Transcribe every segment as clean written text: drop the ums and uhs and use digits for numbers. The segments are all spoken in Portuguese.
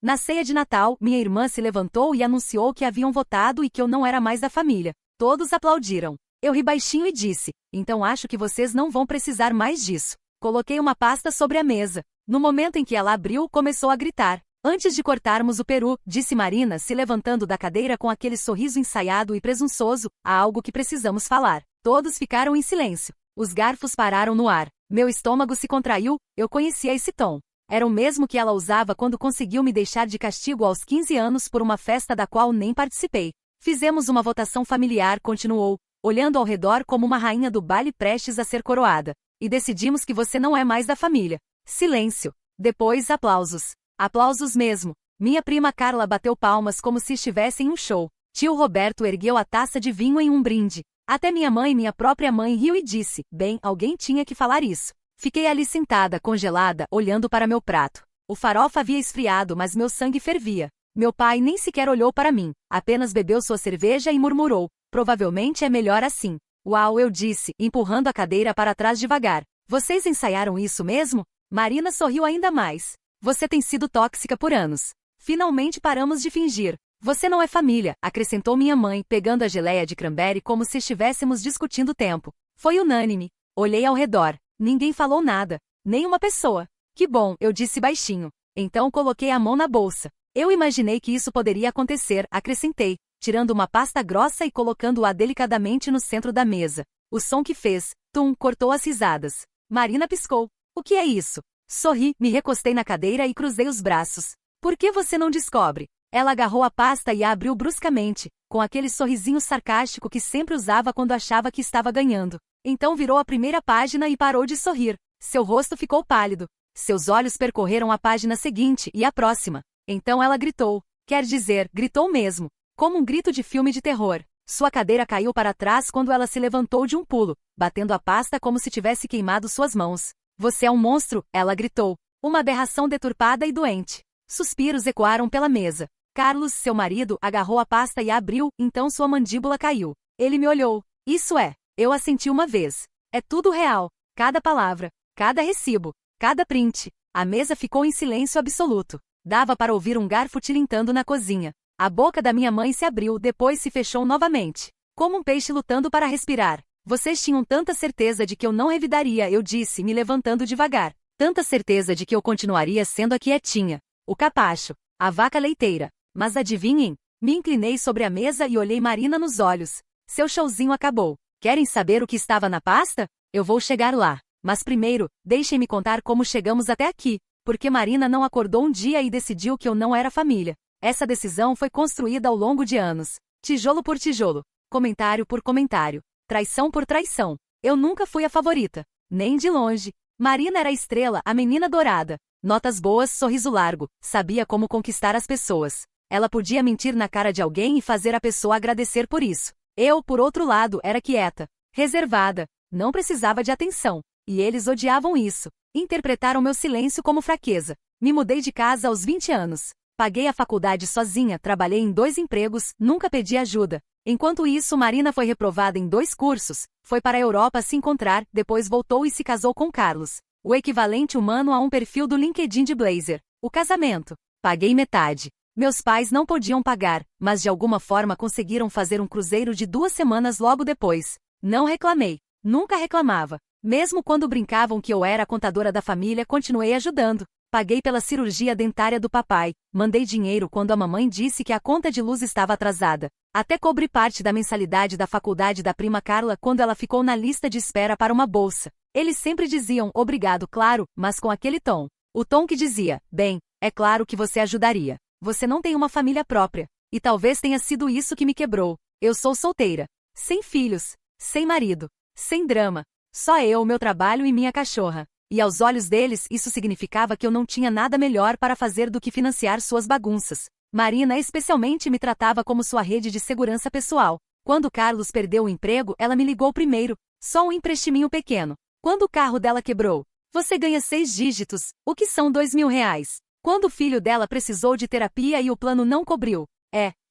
Na ceia de Natal, minha irmã se levantou e anunciou que haviam votado e que eu não era mais da família. Todos aplaudiram. Eu ri baixinho e disse: então acho que vocês não vão precisar mais disso. Coloquei uma pasta sobre a mesa. No momento em que ela abriu, começou a gritar. Antes de cortarmos o peru, disse Marina, se levantando da cadeira com aquele sorriso ensaiado e presunçoso, há algo que precisamos falar. Todos ficaram em silêncio. Os garfos pararam no ar. Meu estômago se contraiu, eu conhecia esse tom. Era o mesmo que ela usava quando conseguiu me deixar de castigo aos 15 anos por uma festa da qual nem participei. Fizemos uma votação familiar, continuou, olhando ao redor como uma rainha do baile prestes a ser coroada. E decidimos que você não é mais da família. Silêncio. Depois, aplausos. Aplausos mesmo. Minha prima Carla bateu palmas como se estivesse em um show. Tio Roberto ergueu a taça de vinho em um brinde. Até minha própria mãe riu e disse: bem, alguém tinha que falar isso. Fiquei ali sentada, congelada, olhando para meu prato. O farofa havia esfriado, mas meu sangue fervia. Meu pai nem sequer olhou para mim, apenas bebeu sua cerveja e murmurou: provavelmente é melhor assim. Uau, eu disse, empurrando a cadeira para trás devagar. Vocês ensaiaram isso mesmo? Marina sorriu ainda mais. Você tem sido tóxica por anos. Finalmente paramos de fingir. Você não é família, acrescentou minha mãe, pegando a geleia de cranberry como se estivéssemos discutindo tempo. Foi unânime. Olhei ao redor. Ninguém falou nada. Nem uma pessoa. Que bom, eu disse baixinho. Então coloquei a mão na bolsa. Eu imaginei que isso poderia acontecer, acrescentei, tirando uma pasta grossa e colocando-a delicadamente no centro da mesa. O som que fez, tum, cortou as risadas. Marina piscou. O que é isso? Sorri, me recostei na cadeira e cruzei os braços. Por que você não descobre? Ela agarrou a pasta e a abriu bruscamente, com aquele sorrisinho sarcástico que sempre usava quando achava que estava ganhando. Então virou a primeira página e parou de sorrir. Seu rosto ficou pálido. Seus olhos percorreram a página seguinte e a próxima. Então ela gritou. Quer dizer, gritou mesmo. Como um grito de filme de terror. Sua cadeira caiu para trás quando ela se levantou de um pulo, batendo a pasta como se tivesse queimado suas mãos. Você é um monstro, ela gritou. Uma aberração deturpada e doente. Suspiros ecoaram pela mesa. Carlos, seu marido, agarrou a pasta e a abriu, então sua mandíbula caiu. Ele me olhou. Isso é. Eu assenti uma vez. É tudo real. Cada palavra. Cada recibo. Cada print. A mesa ficou em silêncio absoluto. Dava para ouvir um garfo tilintando na cozinha. A boca da minha mãe se abriu, depois se fechou novamente. Como um peixe lutando para respirar. Vocês tinham tanta certeza de que eu não revidaria, eu disse, me levantando devagar. Tanta certeza de que eu continuaria sendo a quietinha. O capacho. A vaca leiteira. Mas adivinhem? Me inclinei sobre a mesa e olhei Marina nos olhos. Seu showzinho acabou. Querem saber o que estava na pasta? Eu vou chegar lá. Mas primeiro, deixem-me contar como chegamos até aqui. Porque Marina não acordou um dia e decidiu que eu não era família. Essa decisão foi construída ao longo de anos. Tijolo por tijolo. Comentário por comentário. Traição por traição. Eu nunca fui a favorita. Nem de longe. Marina era a estrela, a menina dourada. Notas boas, sorriso largo. Sabia como conquistar as pessoas. Ela podia mentir na cara de alguém e fazer a pessoa agradecer por isso. Eu, por outro lado, era quieta. Reservada. Não precisava de atenção. E eles odiavam isso. Interpretaram meu silêncio como fraqueza. Me mudei de casa aos 20 anos. Paguei a faculdade sozinha, trabalhei em 2 empregos, nunca pedi ajuda. Enquanto isso, Marina foi reprovada em 2 cursos, foi para a Europa se encontrar, depois voltou e se casou com Carlos. O equivalente humano a um perfil do LinkedIn de Blazer. O casamento. Paguei metade. Meus pais não podiam pagar, mas de alguma forma conseguiram fazer um cruzeiro de 2 semanas logo depois. Não reclamei. Nunca reclamava. Mesmo quando brincavam que eu era a contadora da família, continuei ajudando. Paguei pela cirurgia dentária do papai. Mandei dinheiro quando a mamãe disse que a conta de luz estava atrasada. Até cobri parte da mensalidade da faculdade da prima Carla quando ela ficou na lista de espera para uma bolsa. Eles sempre diziam, obrigado, claro, mas com aquele tom. O tom que dizia, bem, é claro que você ajudaria. Você não tem uma família própria. E talvez tenha sido isso que me quebrou. Eu sou solteira. Sem filhos. Sem marido. Sem drama. Só eu, meu trabalho e minha cachorra. E aos olhos deles, isso significava que eu não tinha nada melhor para fazer do que financiar suas bagunças. Marina especialmente me tratava como sua rede de segurança pessoal. Quando Carlos perdeu o emprego, ela me ligou primeiro. Só um emprestiminho pequeno. Quando o carro dela quebrou. Você ganha 6 dígitos, o que são R$ 2.000. Quando o filho dela precisou de terapia e o plano não cobriu.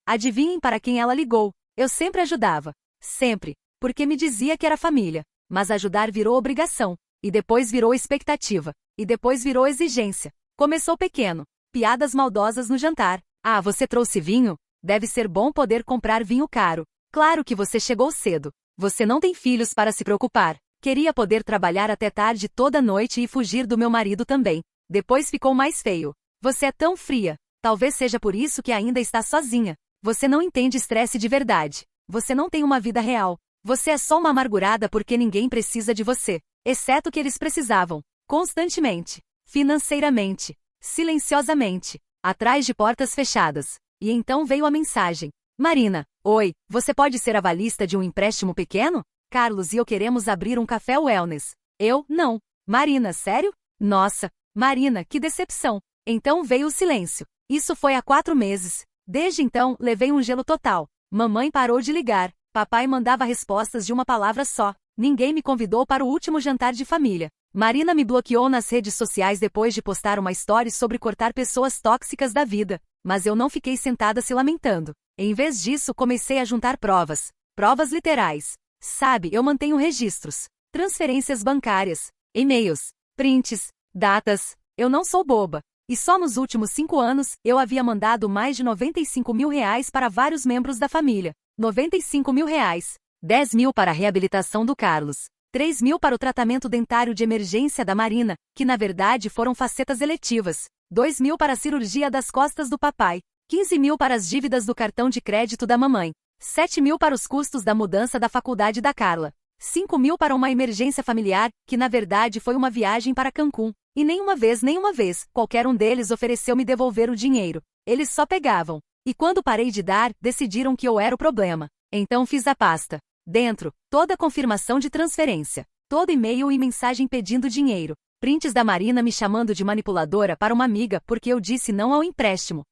Adivinhem para quem ela ligou. Eu sempre ajudava. Sempre. Porque me dizia que era família. Mas ajudar virou obrigação. E depois virou expectativa. E depois virou exigência. Começou pequeno. Piadas maldosas no jantar. Ah, você trouxe vinho? Deve ser bom poder comprar vinho caro. Claro que você chegou cedo. Você não tem filhos para se preocupar. Queria poder trabalhar até tarde toda noite e fugir do meu marido também. Depois ficou mais feio. Você é tão fria. Talvez seja por isso que ainda está sozinha. Você não entende estresse de verdade. Você não tem uma vida real. Você é só uma amargurada porque ninguém precisa de você. Exceto que eles precisavam. Constantemente. Financeiramente. Silenciosamente. Atrás de portas fechadas. E então veio a mensagem. Marina, oi, você pode ser avalista de um empréstimo pequeno? Carlos e eu queremos abrir um café wellness. Eu, não. Marina, sério? Nossa, Marina, que decepção. Então veio o silêncio. Isso foi há 4 meses. Desde então, levei um gelo total. Mamãe parou de ligar. Papai mandava respostas de uma palavra só. Ninguém me convidou para o último jantar de família. Marina me bloqueou nas redes sociais depois de postar uma story sobre cortar pessoas tóxicas da vida. Mas eu não fiquei sentada se lamentando. Em vez disso, comecei a juntar provas. Provas literais. Sabe, eu mantenho registros. Transferências bancárias. E-mails. Prints. Datas. Eu não sou boba. E só nos últimos 5 anos, eu havia mandado mais de 95 mil reais para vários membros da família. 95 mil reais. 10 mil para a reabilitação do Carlos. 3 mil para o tratamento dentário de emergência da Marina, que na verdade foram facetas eletivas. 2 mil para a cirurgia das costas do papai. 15 mil para as dívidas do cartão de crédito da mamãe. 7 mil para os custos da mudança da faculdade da Carla. 5 mil para uma emergência familiar, que na verdade foi uma viagem para Cancún. E nenhuma vez, qualquer um deles ofereceu me devolver o dinheiro. Eles só pegavam. E quando parei de dar, decidiram que eu era o problema. Então fiz a pasta. Dentro, toda a confirmação de transferência. Todo e-mail e mensagem pedindo dinheiro. Prints da Marina me chamando de manipuladora para uma amiga porque eu disse não ao empréstimo.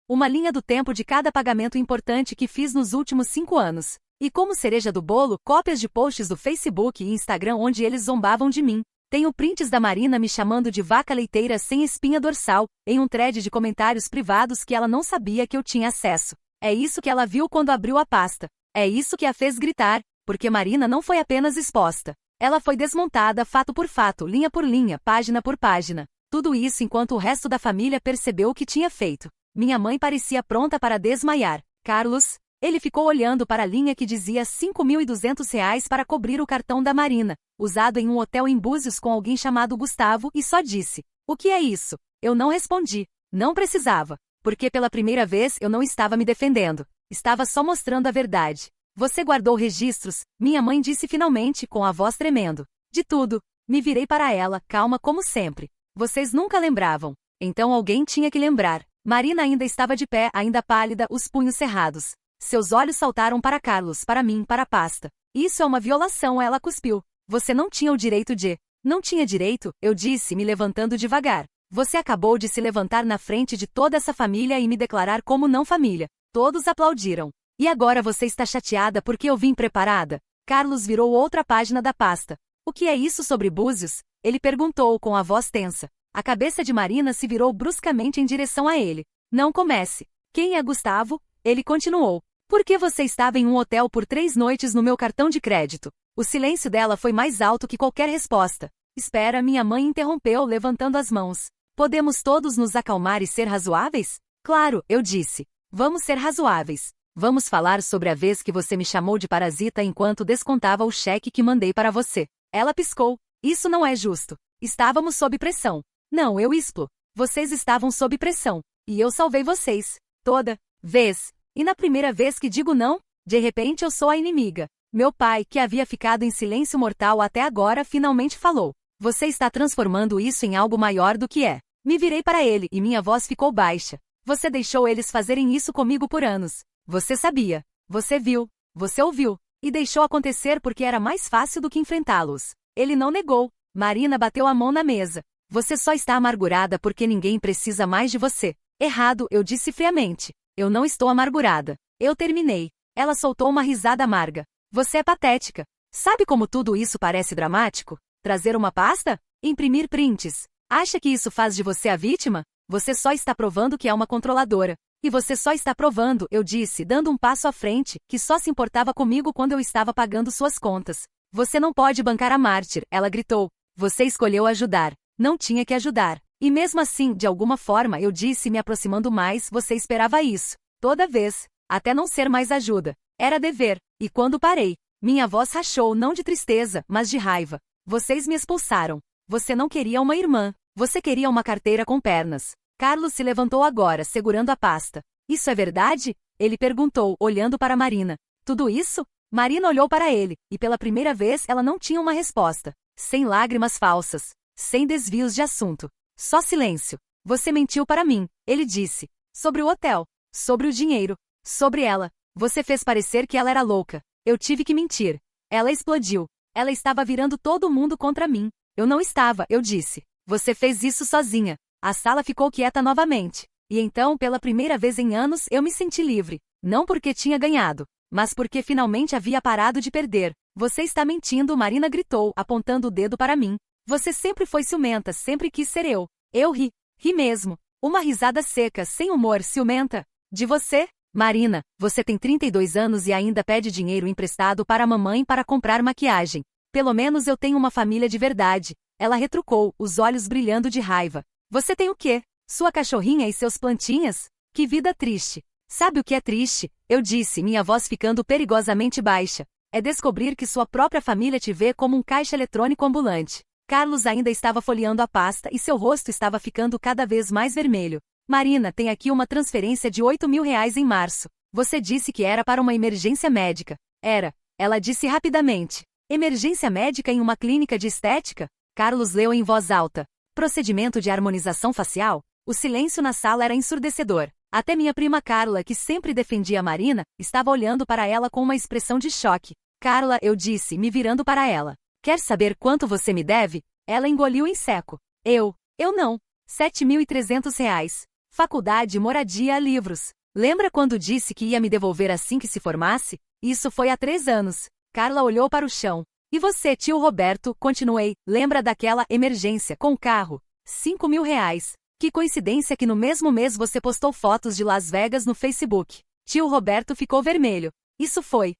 Uma linha do tempo de cada pagamento importante que fiz nos últimos 5 anos. E como cereja do bolo, cópias de posts do Facebook e Instagram onde eles zombavam de mim. Tenho prints da Marina me chamando de vaca leiteira sem espinha dorsal, em um thread de comentários privados que ela não sabia que eu tinha acesso. É isso que ela viu quando abriu a pasta. É isso que a fez gritar, porque Marina não foi apenas exposta. Ela foi desmontada fato por fato, linha por linha, página por página. Tudo isso enquanto o resto da família percebeu o que tinha feito. Minha mãe parecia pronta para desmaiar. Carlos, ele ficou olhando para a linha que dizia 5.200 reais para cobrir o cartão da Marina, usado em um hotel em Búzios com alguém chamado Gustavo, e só disse: "O que é isso?" Eu não respondi. Não precisava. Porque pela primeira vez eu não estava me defendendo. Estava só mostrando a verdade. Você guardou registros? Minha mãe disse finalmente, com a voz tremendo. De tudo. Me virei para ela, calma como sempre. Vocês nunca lembravam. Então alguém tinha que lembrar. Marina ainda estava de pé, ainda pálida, os punhos cerrados. Seus olhos saltaram para Carlos, para mim, para a pasta. Isso é uma violação, ela cuspiu. Você não tinha o direito de... Não tinha direito, eu disse, me levantando devagar. Você acabou de se levantar na frente de toda essa família e me declarar como não família. Todos aplaudiram. E agora você está chateada porque eu vim preparada? Carlos virou outra página da pasta. O que é isso sobre Búzios? Ele perguntou com a voz tensa. A cabeça de Marina se virou bruscamente em direção a ele. Não comece. Quem é Gustavo? Ele continuou. Por que você estava em um hotel por 3 noites no meu cartão de crédito? O silêncio dela foi mais alto que qualquer resposta. Espera, minha mãe interrompeu, levantando as mãos. Podemos todos nos acalmar e ser razoáveis? Claro, eu disse. Vamos ser razoáveis. Vamos falar sobre a vez que você me chamou de parasita enquanto descontava o cheque que mandei para você. Ela piscou. Isso não é justo. Estávamos sob pressão. Não, eu explo. Vocês estavam sob pressão. E eu salvei vocês. Toda vez. E na primeira vez que digo não, de repente eu sou a inimiga. Meu pai, que havia ficado em silêncio mortal até agora, finalmente falou. Você está transformando isso em algo maior do que é. Me virei para ele e minha voz ficou baixa. Você deixou eles fazerem isso comigo por anos. Você sabia. Você viu. Você ouviu. E deixou acontecer porque era mais fácil do que enfrentá-los. Ele não negou. Marina bateu a mão na mesa. Você só está amargurada porque ninguém precisa mais de você. Errado, eu disse friamente. Eu não estou amargurada. Eu terminei. Ela soltou uma risada amarga. Você é patética. Sabe como tudo isso parece dramático? Trazer uma pasta? Imprimir prints. Acha que isso faz de você a vítima? Você só está provando que é uma controladora. E você só está provando, eu disse, dando um passo à frente, que só se importava comigo quando eu estava pagando suas contas. Você não pode bancar a mártir, ela gritou. Você escolheu ajudar. Não tinha que ajudar. E mesmo assim, de alguma forma, eu disse me aproximando mais, você esperava isso. Toda vez. Até não ser mais ajuda. Era dever. E quando parei, minha voz rachou não de tristeza, mas de raiva. Vocês me expulsaram. Você não queria uma irmã. Você queria uma carteira com pernas. Carlos se levantou agora, segurando a pasta. Isso é verdade? Ele perguntou, olhando para Marina. Tudo isso? Marina olhou para ele, e pela primeira vez ela não tinha uma resposta. Sem lágrimas falsas. Sem desvios de assunto. Só silêncio. Você mentiu para mim, ele disse. Sobre o hotel. Sobre o dinheiro. Sobre ela. Você fez parecer que ela era louca. Eu tive que mentir. Ela explodiu. Ela estava virando todo mundo contra mim. Eu não estava, eu disse. Você fez isso sozinha. A sala ficou quieta novamente. E então, pela primeira vez em anos, eu me senti livre. Não porque tinha ganhado, mas porque finalmente havia parado de perder. Você está mentindo, Marina gritou, apontando o dedo para mim. Você sempre foi ciumenta, sempre quis ser eu. Eu ri. Ri mesmo. Uma risada seca, sem humor, ciumenta. De você? Marina, você tem 32 anos e ainda pede dinheiro emprestado para a mamãe para comprar maquiagem. Pelo menos eu tenho uma família de verdade. Ela retrucou, os olhos brilhando de raiva. Você tem o quê? Sua cachorrinha e seus plantinhas? Que vida triste. Sabe o que é triste? Eu disse, minha voz ficando perigosamente baixa. É descobrir que sua própria família te vê como um caixa eletrônico ambulante. Carlos ainda estava folheando a pasta e seu rosto estava ficando cada vez mais vermelho. Marina, tem aqui uma transferência de R$ 8.000 em março. Você disse que era para uma emergência médica. Era. Ela disse rapidamente. Emergência médica em uma clínica de estética? Carlos leu em voz alta. Procedimento de harmonização facial? O silêncio na sala era ensurdecedor. Até minha prima Carla, que sempre defendia a Marina, estava olhando para ela com uma expressão de choque. Carla, eu disse, me virando para ela. Quer saber quanto você me deve? Ela engoliu em seco. Eu não. R$ 7.300. Faculdade, moradia, livros. Lembra quando disse que ia me devolver assim que se formasse? Isso foi há 3 anos. Carla olhou para o chão. E você, tio Roberto, continuei, lembra daquela emergência com o carro? R$ 5.000. Que coincidência que no mesmo mês você postou fotos de Las Vegas no Facebook. Tio Roberto ficou vermelho. Isso foi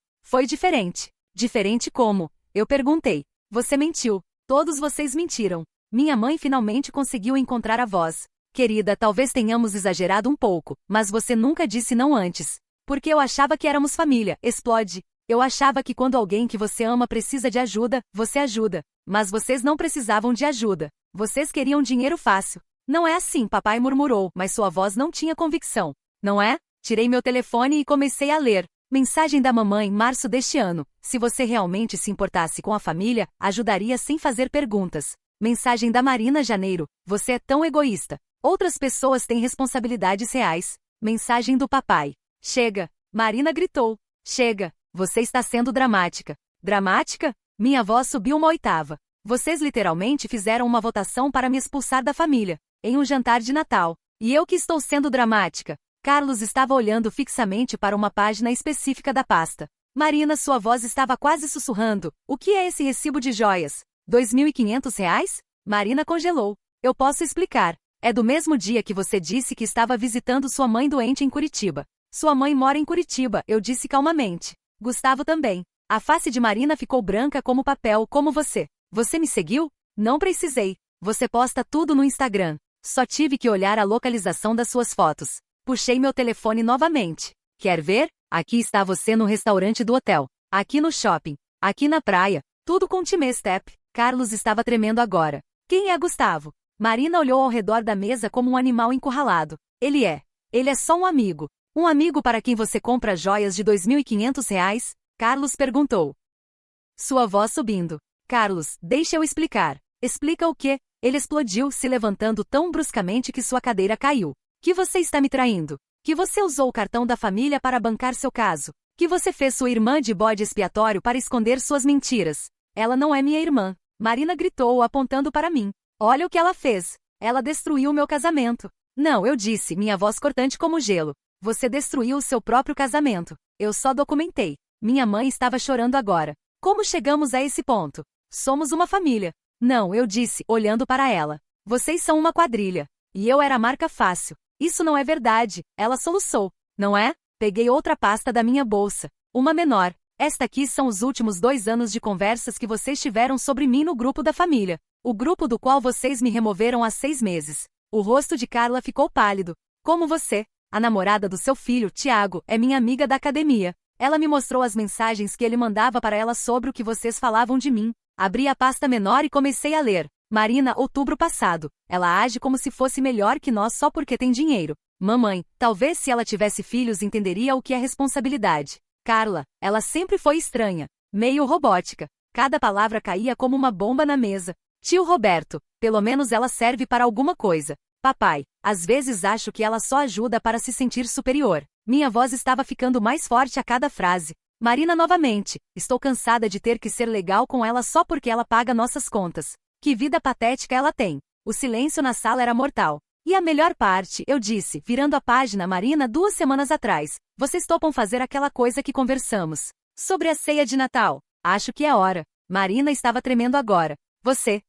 diferente. Diferente como? Eu perguntei. Você mentiu. Todos vocês mentiram. Minha mãe finalmente conseguiu encontrar a voz. Querida, talvez tenhamos exagerado um pouco, mas você nunca disse não antes. Porque eu achava que éramos família, explode. Eu achava que quando alguém que você ama precisa de ajuda, você ajuda. Mas vocês não precisavam de ajuda. Vocês queriam dinheiro fácil. Não é assim, papai murmurou, mas sua voz não tinha convicção. Não é? Tirei meu telefone e comecei a ler. Mensagem da mamãe, março deste ano. Se você realmente se importasse com a família, ajudaria sem fazer perguntas. Mensagem da Marina, janeiro. Você é tão egoísta. Outras pessoas têm responsabilidades reais. Mensagem do papai. Chega. Marina gritou. Chega. Você está sendo dramática. Dramática? Minha voz subiu uma oitava. Vocês literalmente fizeram uma votação para me expulsar da família, em um jantar de Natal. E eu que estou sendo dramática. Carlos estava olhando fixamente para uma página específica da pasta. Marina, sua voz estava quase sussurrando. O que é esse recibo de joias? R$ 2.500? Marina congelou. Eu posso explicar. É do mesmo dia que você disse que estava visitando sua mãe doente em Curitiba. Sua mãe mora em Curitiba, eu disse calmamente. Gustavo também. A face de Marina ficou branca como papel, como você. Você me seguiu? Não precisei. Você posta tudo no Instagram. Só tive que olhar a localização das suas fotos. Puxei meu telefone novamente. Quer ver? Aqui está você no restaurante do hotel. Aqui no shopping. Aqui na praia. Tudo com Time Step. Carlos estava tremendo agora. Quem é Gustavo? Marina olhou ao redor da mesa como um animal encurralado. Ele é só um amigo. Um amigo para quem você compra joias de R$ 2.500? Carlos perguntou. Sua voz subindo. Carlos, deixa eu explicar. Explica o quê? Ele explodiu, se levantando tão bruscamente que sua cadeira caiu. Que você está me traindo? Que você usou o cartão da família para bancar seu caso? Que você fez sua irmã de bode expiatório para esconder suas mentiras? Ela não é minha irmã. Marina gritou, apontando para mim. Olha o que ela fez. Ela destruiu meu casamento. Não, eu disse, minha voz cortante como gelo. Você destruiu o seu próprio casamento. Eu só documentei. Minha mãe estava chorando agora. Como chegamos a esse ponto? Somos uma família. Não, eu disse, olhando para ela. Vocês são uma quadrilha. E eu era a marca fácil. Isso não é verdade. Ela soluçou. Não é? Peguei outra pasta da minha bolsa. Uma menor. Esta aqui são os últimos 2 anos de conversas que vocês tiveram sobre mim no grupo da família. O grupo do qual vocês me removeram há 6 meses. O rosto de Carla ficou pálido. Como você, a namorada do seu filho, Tiago, é minha amiga da academia. Ela me mostrou as mensagens que ele mandava para ela sobre o que vocês falavam de mim. Abri a pasta menor e comecei a ler. Marina, outubro passado. Ela age como se fosse melhor que nós só porque tem dinheiro. Mamãe, talvez se ela tivesse filhos entenderia o que é responsabilidade. Carla, ela sempre foi estranha. Meio robótica. Cada palavra caía como uma bomba na mesa. Tio Roberto, pelo menos ela serve para alguma coisa. Papai, às vezes acho que ela só ajuda para se sentir superior. Minha voz estava ficando mais forte a cada frase. Marina novamente, estou cansada de ter que ser legal com ela só porque ela paga nossas contas. Que vida patética ela tem. O silêncio na sala era mortal. E a melhor parte, eu disse, virando a página, Marina, 2 semanas atrás. Vocês topam fazer aquela coisa que conversamos. Sobre a ceia de Natal. Acho que é hora. Marina estava tremendo agora. Você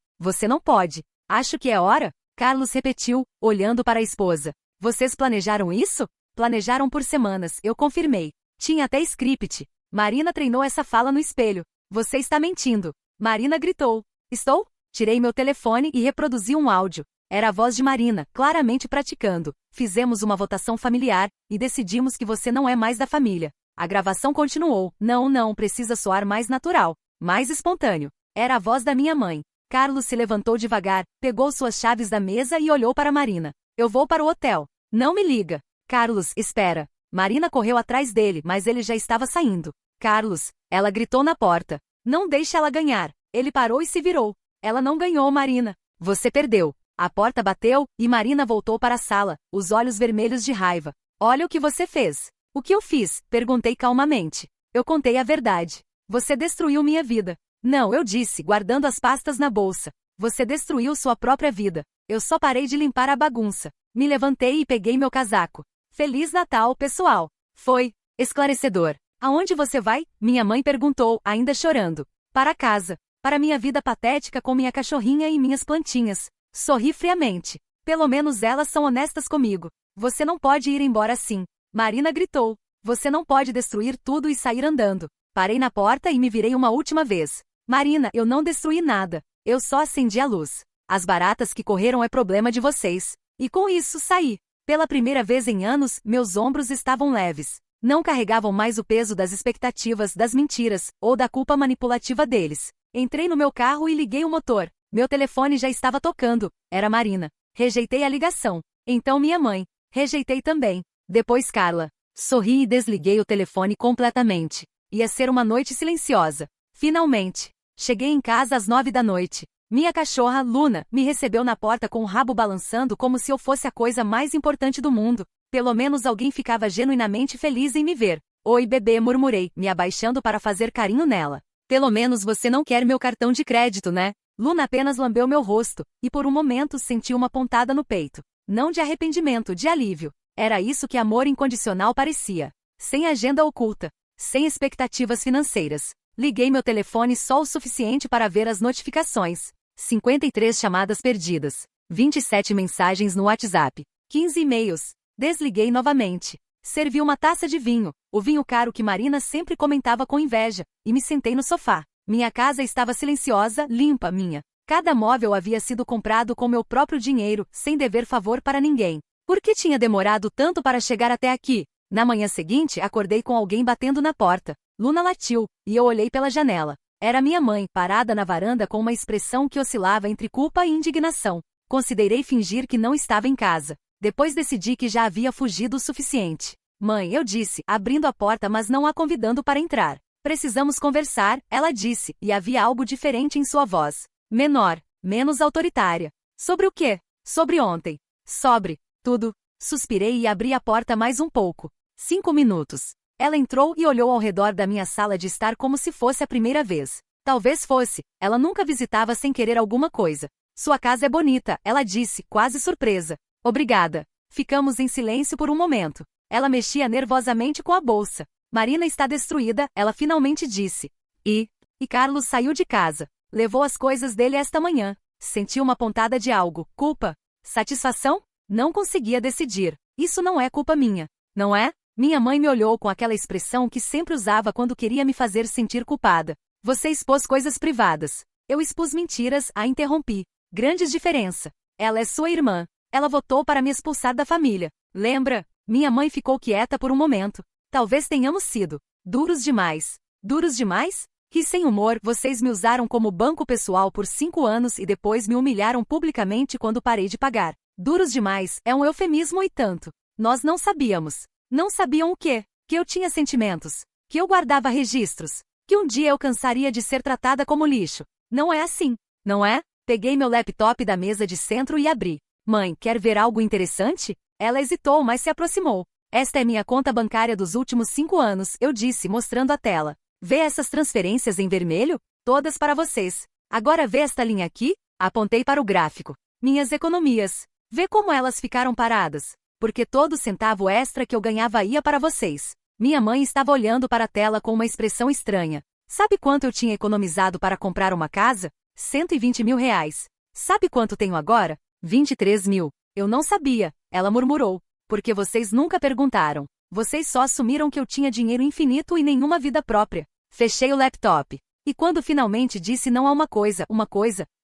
não pode. Acho que é hora? Carlos repetiu, olhando para a esposa. Vocês planejaram isso? Planejaram por semanas, eu confirmei. Tinha até script. Marina treinou essa fala no espelho. Você está mentindo. Marina gritou. Estou? Tirei meu telefone e reproduzi um áudio. Era a voz de Marina, claramente praticando. Fizemos uma votação familiar e decidimos que você não é mais da família. A gravação continuou. Não, precisa soar mais natural, mais espontâneo. Era a voz da minha mãe. Carlos se levantou devagar, pegou suas chaves da mesa e olhou para Marina. Eu vou para o hotel. Não me liga. Carlos, espera. Marina correu atrás dele, mas ele já estava saindo. Carlos, ela gritou na porta. Não deixe ela ganhar. Ele parou e se virou. Ela não ganhou, Marina. Você perdeu. A porta bateu e Marina voltou para a sala, os olhos vermelhos de raiva. Olha o que você fez. O que eu fiz? Perguntei calmamente. Eu contei a verdade. Você destruiu minha vida. Não, eu disse, guardando as pastas na bolsa. Você destruiu sua própria vida. Eu só parei de limpar a bagunça. Me levantei e peguei meu casaco. Feliz Natal, pessoal. Foi esclarecedor. Aonde você vai? Minha mãe perguntou, ainda chorando. Para casa. Para minha vida patética com minha cachorrinha e minhas plantinhas. Sorri friamente. Pelo menos elas são honestas comigo. Você não pode ir embora assim. Marina gritou. Você não pode destruir tudo e sair andando. Parei na porta e me virei uma última vez. Marina, eu não destruí nada. Eu só acendi a luz. As baratas que correram é problema de vocês. E com isso saí. Pela primeira vez em anos, meus ombros estavam leves. Não carregavam mais o peso das expectativas, das mentiras, ou da culpa manipulativa deles. Entrei no meu carro e liguei o motor. Meu telefone já estava tocando. Era Marina. Rejeitei a ligação. Então minha mãe. Rejeitei também. Depois Carla. Sorri e desliguei o telefone completamente. Ia ser uma noite silenciosa. Finalmente. Cheguei em casa às 9 da noite. Minha cachorra, Luna, me recebeu na porta com o rabo balançando como se eu fosse a coisa mais importante do mundo. Pelo menos alguém ficava genuinamente feliz em me ver. Oi, bebê, murmurei, me abaixando para fazer carinho nela. Pelo menos você não quer meu cartão de crédito, né? Luna apenas lambeu meu rosto, e por um momento senti uma pontada no peito. Não de arrependimento, de alívio. Era isso que amor incondicional parecia. Sem agenda oculta. Sem expectativas financeiras. Liguei meu telefone só o suficiente para ver as notificações. 53 chamadas perdidas. 27 mensagens no WhatsApp. 15 e-mails. Desliguei novamente. Servi uma taça de vinho, o vinho caro que Marina sempre comentava com inveja, e me sentei no sofá. Minha casa estava silenciosa, limpa, minha. Cada móvel havia sido comprado com meu próprio dinheiro, sem dever favor para ninguém. Por que tinha demorado tanto para chegar até aqui? Na manhã seguinte, acordei com alguém batendo na porta. Luna latiu, e eu olhei pela janela. Era minha mãe, parada na varanda com uma expressão que oscilava entre culpa e indignação. Considerei fingir que não estava em casa. Depois decidi que já havia fugido o suficiente. Mãe, eu disse, abrindo a porta mas não a convidando para entrar. Precisamos conversar, ela disse, e havia algo diferente em sua voz. Menor, menos autoritária. Sobre o quê? Sobre ontem. Sobre tudo. Suspirei e abri a porta mais um pouco. 5 minutos. Ela entrou e olhou ao redor da minha sala de estar como se fosse a primeira vez. Talvez fosse, ela nunca visitava sem querer alguma coisa. Sua casa é bonita, ela disse, quase surpresa. Obrigada. Ficamos em silêncio por um momento. Ela mexia nervosamente com a bolsa. Marina está destruída, ela finalmente disse. E Carlos saiu de casa. Levou as coisas dele esta manhã. Senti uma pontada de algo. Culpa? Satisfação? Não conseguia decidir. Isso não é culpa minha. Não é? Minha mãe me olhou com aquela expressão que sempre usava quando queria me fazer sentir culpada. Você expôs coisas privadas. Eu expus mentiras, a interrompi. Grande diferença. Ela é sua irmã. Ela votou para me expulsar da família. Lembra? Minha mãe ficou quieta por um momento. Talvez tenhamos sido duros demais. Duros demais? Ri sem humor, vocês me usaram como banco pessoal por 5 anos e depois me humilharam publicamente quando parei de pagar. Duros demais é um eufemismo e tanto. Nós não sabíamos. Não sabiam o quê? Que eu tinha sentimentos. Que eu guardava registros. Que um dia eu cansaria de ser tratada como lixo. Não é assim, não é? Peguei meu laptop da mesa de centro e abri. Mãe, quer ver algo interessante? Ela hesitou, mas se aproximou. Esta é minha conta bancária dos últimos 5 anos, eu disse, mostrando a tela. Vê essas transferências em vermelho? Todas para vocês. Agora vê esta linha aqui? Apontei para o gráfico. Minhas economias. Vê como elas ficaram paradas. Porque todo centavo extra que eu ganhava ia para vocês. Minha mãe estava olhando para a tela com uma expressão estranha. Sabe quanto eu tinha economizado para comprar uma casa? 120 mil reais. Sabe quanto tenho agora? 23 mil. Eu não sabia, ela murmurou. Porque vocês nunca perguntaram. Vocês só assumiram que eu tinha dinheiro infinito e nenhuma vida própria. Fechei o laptop. E quando finalmente disse não a uma coisa,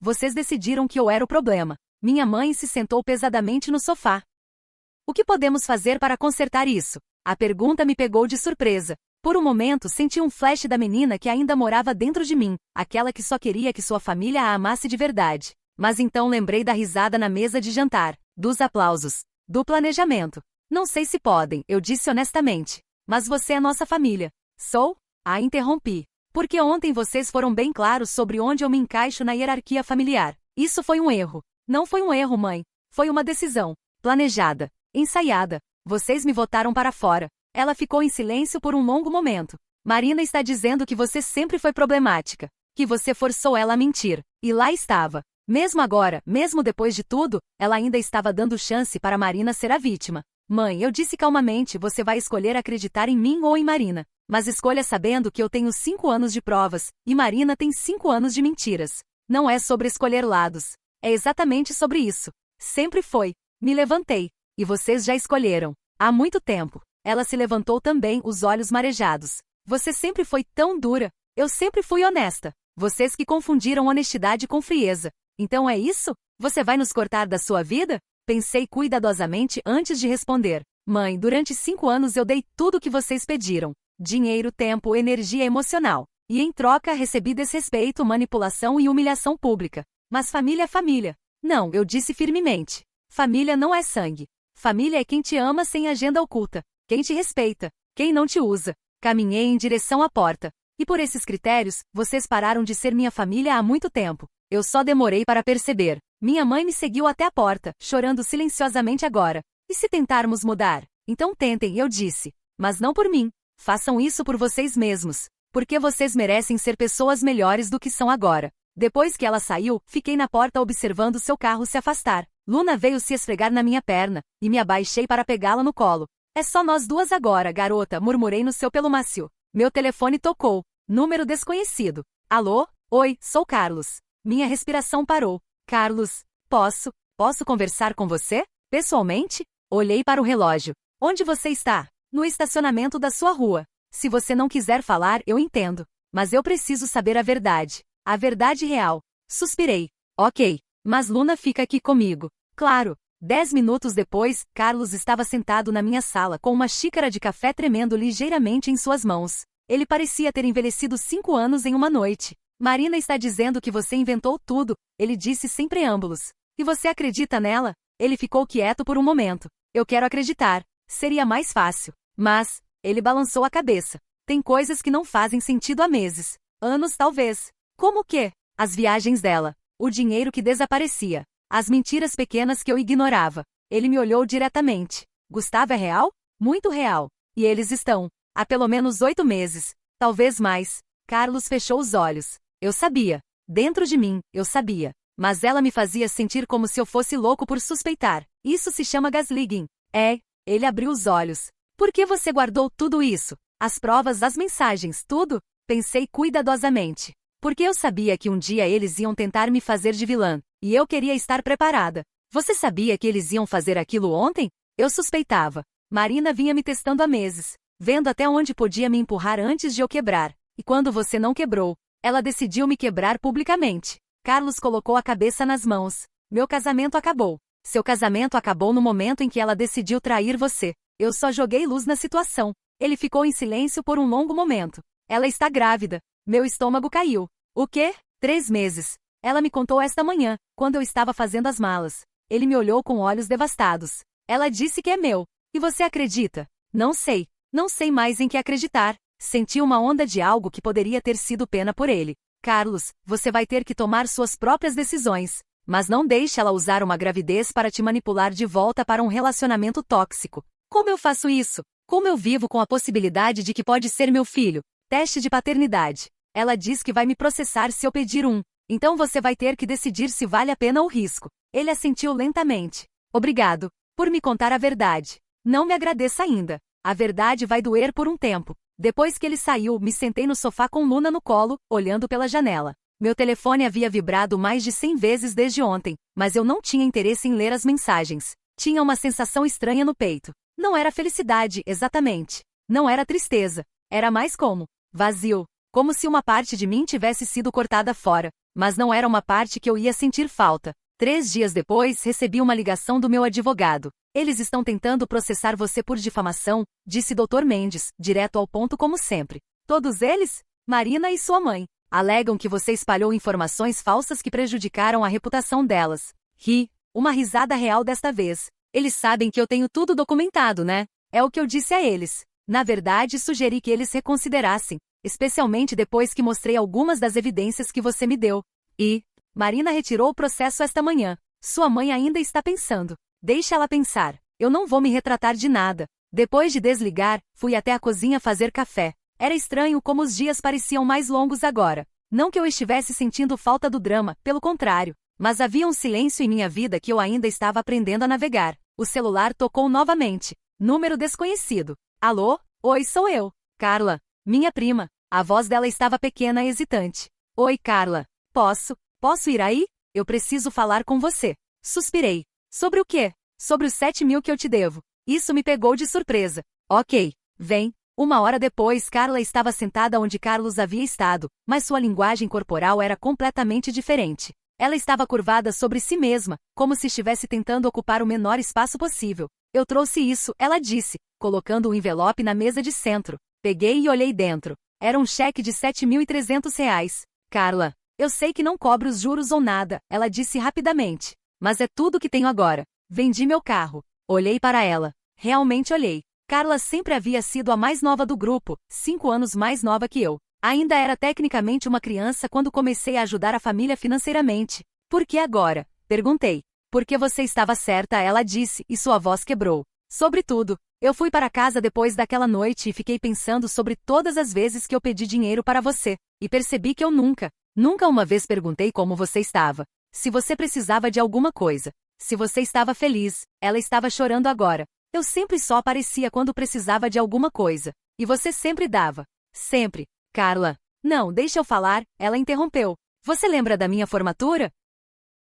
vocês decidiram que eu era o problema. Minha mãe se sentou pesadamente no sofá. O que podemos fazer para consertar isso? A pergunta me pegou de surpresa. Por um momento senti um flash da menina que ainda morava dentro de mim, aquela que só queria que sua família a amasse de verdade. Mas então lembrei da risada na mesa de jantar, dos aplausos, do planejamento. Não sei se podem, eu disse honestamente. Mas você é nossa família. Sou? A interrompi. Porque ontem vocês foram bem claros sobre onde eu me encaixo na hierarquia familiar. Isso foi um erro. Não foi um erro, mãe. Foi uma decisão. Planejada. Ensaiada. Vocês me votaram para fora. Ela ficou em silêncio por um longo momento. Marina está dizendo que você sempre foi problemática. Que você forçou ela a mentir. E lá estava. Mesmo agora, mesmo depois de tudo, ela ainda estava dando chance para Marina ser a vítima. Mãe, eu disse calmamente, você vai escolher acreditar em mim ou em Marina. Mas escolha sabendo que eu tenho 5 anos de provas, e Marina tem 5 anos de mentiras. Não é sobre escolher lados. É exatamente sobre isso. Sempre foi. Me levantei. E vocês já escolheram. Há muito tempo. Ela se levantou também, os olhos marejados. Você sempre foi tão dura. Eu sempre fui honesta. Vocês que confundiram honestidade com frieza. Então é isso? Você vai nos cortar da sua vida? Pensei cuidadosamente antes de responder. Mãe, durante 5 anos eu dei tudo o que vocês pediram. Dinheiro, tempo, energia emocional. E em troca recebi desrespeito, manipulação e humilhação pública. Mas família é família. Não, eu disse firmemente. Família não é sangue. Família é quem te ama sem agenda oculta. Quem te respeita. Quem não te usa. Caminhei em direção à porta. E por esses critérios, vocês pararam de ser minha família há muito tempo. Eu só demorei para perceber. Minha mãe me seguiu até a porta, chorando silenciosamente agora. E se tentarmos mudar? Então tentem, eu disse. Mas não por mim. Façam isso por vocês mesmos. Porque vocês merecem ser pessoas melhores do que são agora. Depois que ela saiu, fiquei na porta observando seu carro se afastar. Luna veio se esfregar na minha perna, e me abaixei para pegá-la no colo. É só nós duas agora, garota, murmurei no seu pelo macio. Meu telefone tocou. Número desconhecido. Alô? Oi, sou Carlos. Minha respiração parou. Carlos, posso conversar com você? Pessoalmente? Olhei para o relógio. Onde você está? No estacionamento da sua rua. Se você não quiser falar, eu entendo. Mas eu preciso saber a verdade. A verdade real. Suspirei. Ok. Mas Luna fica aqui comigo. Claro. 10 minutos depois, Carlos estava sentado na minha sala com uma xícara de café tremendo ligeiramente em suas mãos. Ele parecia ter envelhecido 5 anos em uma noite. Marina está dizendo que você inventou tudo, ele disse sem preâmbulos. E você acredita nela? Ele ficou quieto por um momento. Eu quero acreditar. Seria mais fácil. Mas, ele balançou a cabeça. Tem coisas que não fazem sentido há meses. Anos talvez. Como o quê? As viagens dela. O dinheiro que desaparecia. As mentiras pequenas que eu ignorava. Ele me olhou diretamente. Gustavo é real? Muito real. E eles estão. Há pelo menos 8 meses. Talvez mais. Carlos fechou os olhos. Eu sabia. Dentro de mim, eu sabia. Mas ela me fazia sentir como se eu fosse louco por suspeitar. Isso se chama gaslighting. Ele abriu os olhos. Por que você guardou tudo isso? As provas, as mensagens, tudo? Pensei cuidadosamente. Porque eu sabia que um dia eles iam tentar me fazer de vilã. E eu queria estar preparada. Você sabia que eles iam fazer aquilo ontem? Eu suspeitava. Marina vinha me testando há meses. Vendo até onde podia me empurrar antes de eu quebrar. E quando você não quebrou, Ela decidiu me quebrar publicamente. Carlos colocou a cabeça nas mãos. Meu casamento acabou. Seu casamento acabou no momento em que ela decidiu trair você. Eu só joguei luz na situação. Ele ficou em silêncio por um longo momento. Ela está grávida. Meu estômago caiu. O quê? 3 meses. Ela me contou esta manhã, quando eu estava fazendo as malas. Ele me olhou com olhos devastados. Ela disse que é meu. E você acredita? Não sei. Não sei mais em que acreditar. Senti uma onda de algo que poderia ter sido pena por ele. Carlos, você vai ter que tomar suas próprias decisões. Mas não deixe ela usar uma gravidez para te manipular de volta para um relacionamento tóxico. Como eu faço isso? Como eu vivo com a possibilidade de que pode ser meu filho? Teste de paternidade. Ela diz que vai me processar se eu pedir um. Então você vai ter que decidir se vale a pena o risco. Ele assentiu lentamente. Obrigado por me contar a verdade. Não me agradeça ainda. A verdade vai doer por um tempo. Depois que ele saiu, me sentei no sofá com Luna no colo, olhando pela janela. Meu telefone havia vibrado mais de 100 vezes desde ontem, mas eu não tinha interesse em ler as mensagens. Tinha uma sensação estranha no peito. Não era felicidade, exatamente. Não era tristeza. Era mais como vazio. Como se uma parte de mim tivesse sido cortada fora. Mas não era uma parte que eu ia sentir falta. 3 dias depois, recebi uma ligação do meu advogado. Eles estão tentando processar você por difamação, disse Dr. Mendes, direto ao ponto como sempre. Todos eles? Marina e sua mãe. Alegam que você espalhou informações falsas que prejudicaram a reputação delas. Ri. Uma risada real desta vez. Eles sabem que eu tenho tudo documentado, né? É o que eu disse a eles. Na verdade, sugeri que eles reconsiderassem, especialmente depois que mostrei algumas das evidências que você me deu. E Marina retirou o processo esta manhã. Sua mãe ainda está pensando. Deixa ela pensar. Eu não vou me retratar de nada. Depois de desligar, fui até a cozinha fazer café. Era estranho como os dias pareciam mais longos agora. Não que eu estivesse sentindo falta do drama, pelo contrário. Mas havia um silêncio em minha vida que eu ainda estava aprendendo a navegar. O celular tocou novamente. Número desconhecido. Alô? Oi, sou eu. Carla. Minha prima. A voz dela estava pequena e hesitante. Oi, Carla. Posso ir aí? Eu preciso falar com você. Suspirei. Sobre o quê? Sobre os 7.000 que eu te devo. Isso me pegou de surpresa. Ok. Vem. 1 hora depois, Carla estava sentada onde Carlos havia estado, mas sua linguagem corporal era completamente diferente. Ela estava curvada sobre si mesma, como se estivesse tentando ocupar o menor espaço possível. Eu trouxe isso, ela disse, colocando o envelope na mesa de centro. Peguei e olhei dentro. Era um cheque de R$ 7.300. Carla, eu sei que não cobro os juros ou nada, ela disse rapidamente. Mas é tudo que tenho agora. Vendi meu carro. Olhei para ela. Realmente olhei. Carla sempre havia sido a mais nova do grupo, 5 anos mais nova que eu. Ainda era tecnicamente uma criança quando comecei a ajudar a família financeiramente. Por que agora? Perguntei. Porque você estava certa, ela disse, e sua voz quebrou. Sobretudo, eu fui para casa depois daquela noite e fiquei pensando sobre todas as vezes que eu pedi dinheiro para você. E percebi que eu nunca uma vez perguntei como você estava. Se você precisava de alguma coisa. Se você estava feliz. Ela estava chorando agora. Eu sempre só aparecia quando precisava de alguma coisa. E você sempre dava. Sempre. Carla. Não, deixa eu falar, ela interrompeu. Você lembra da minha formatura?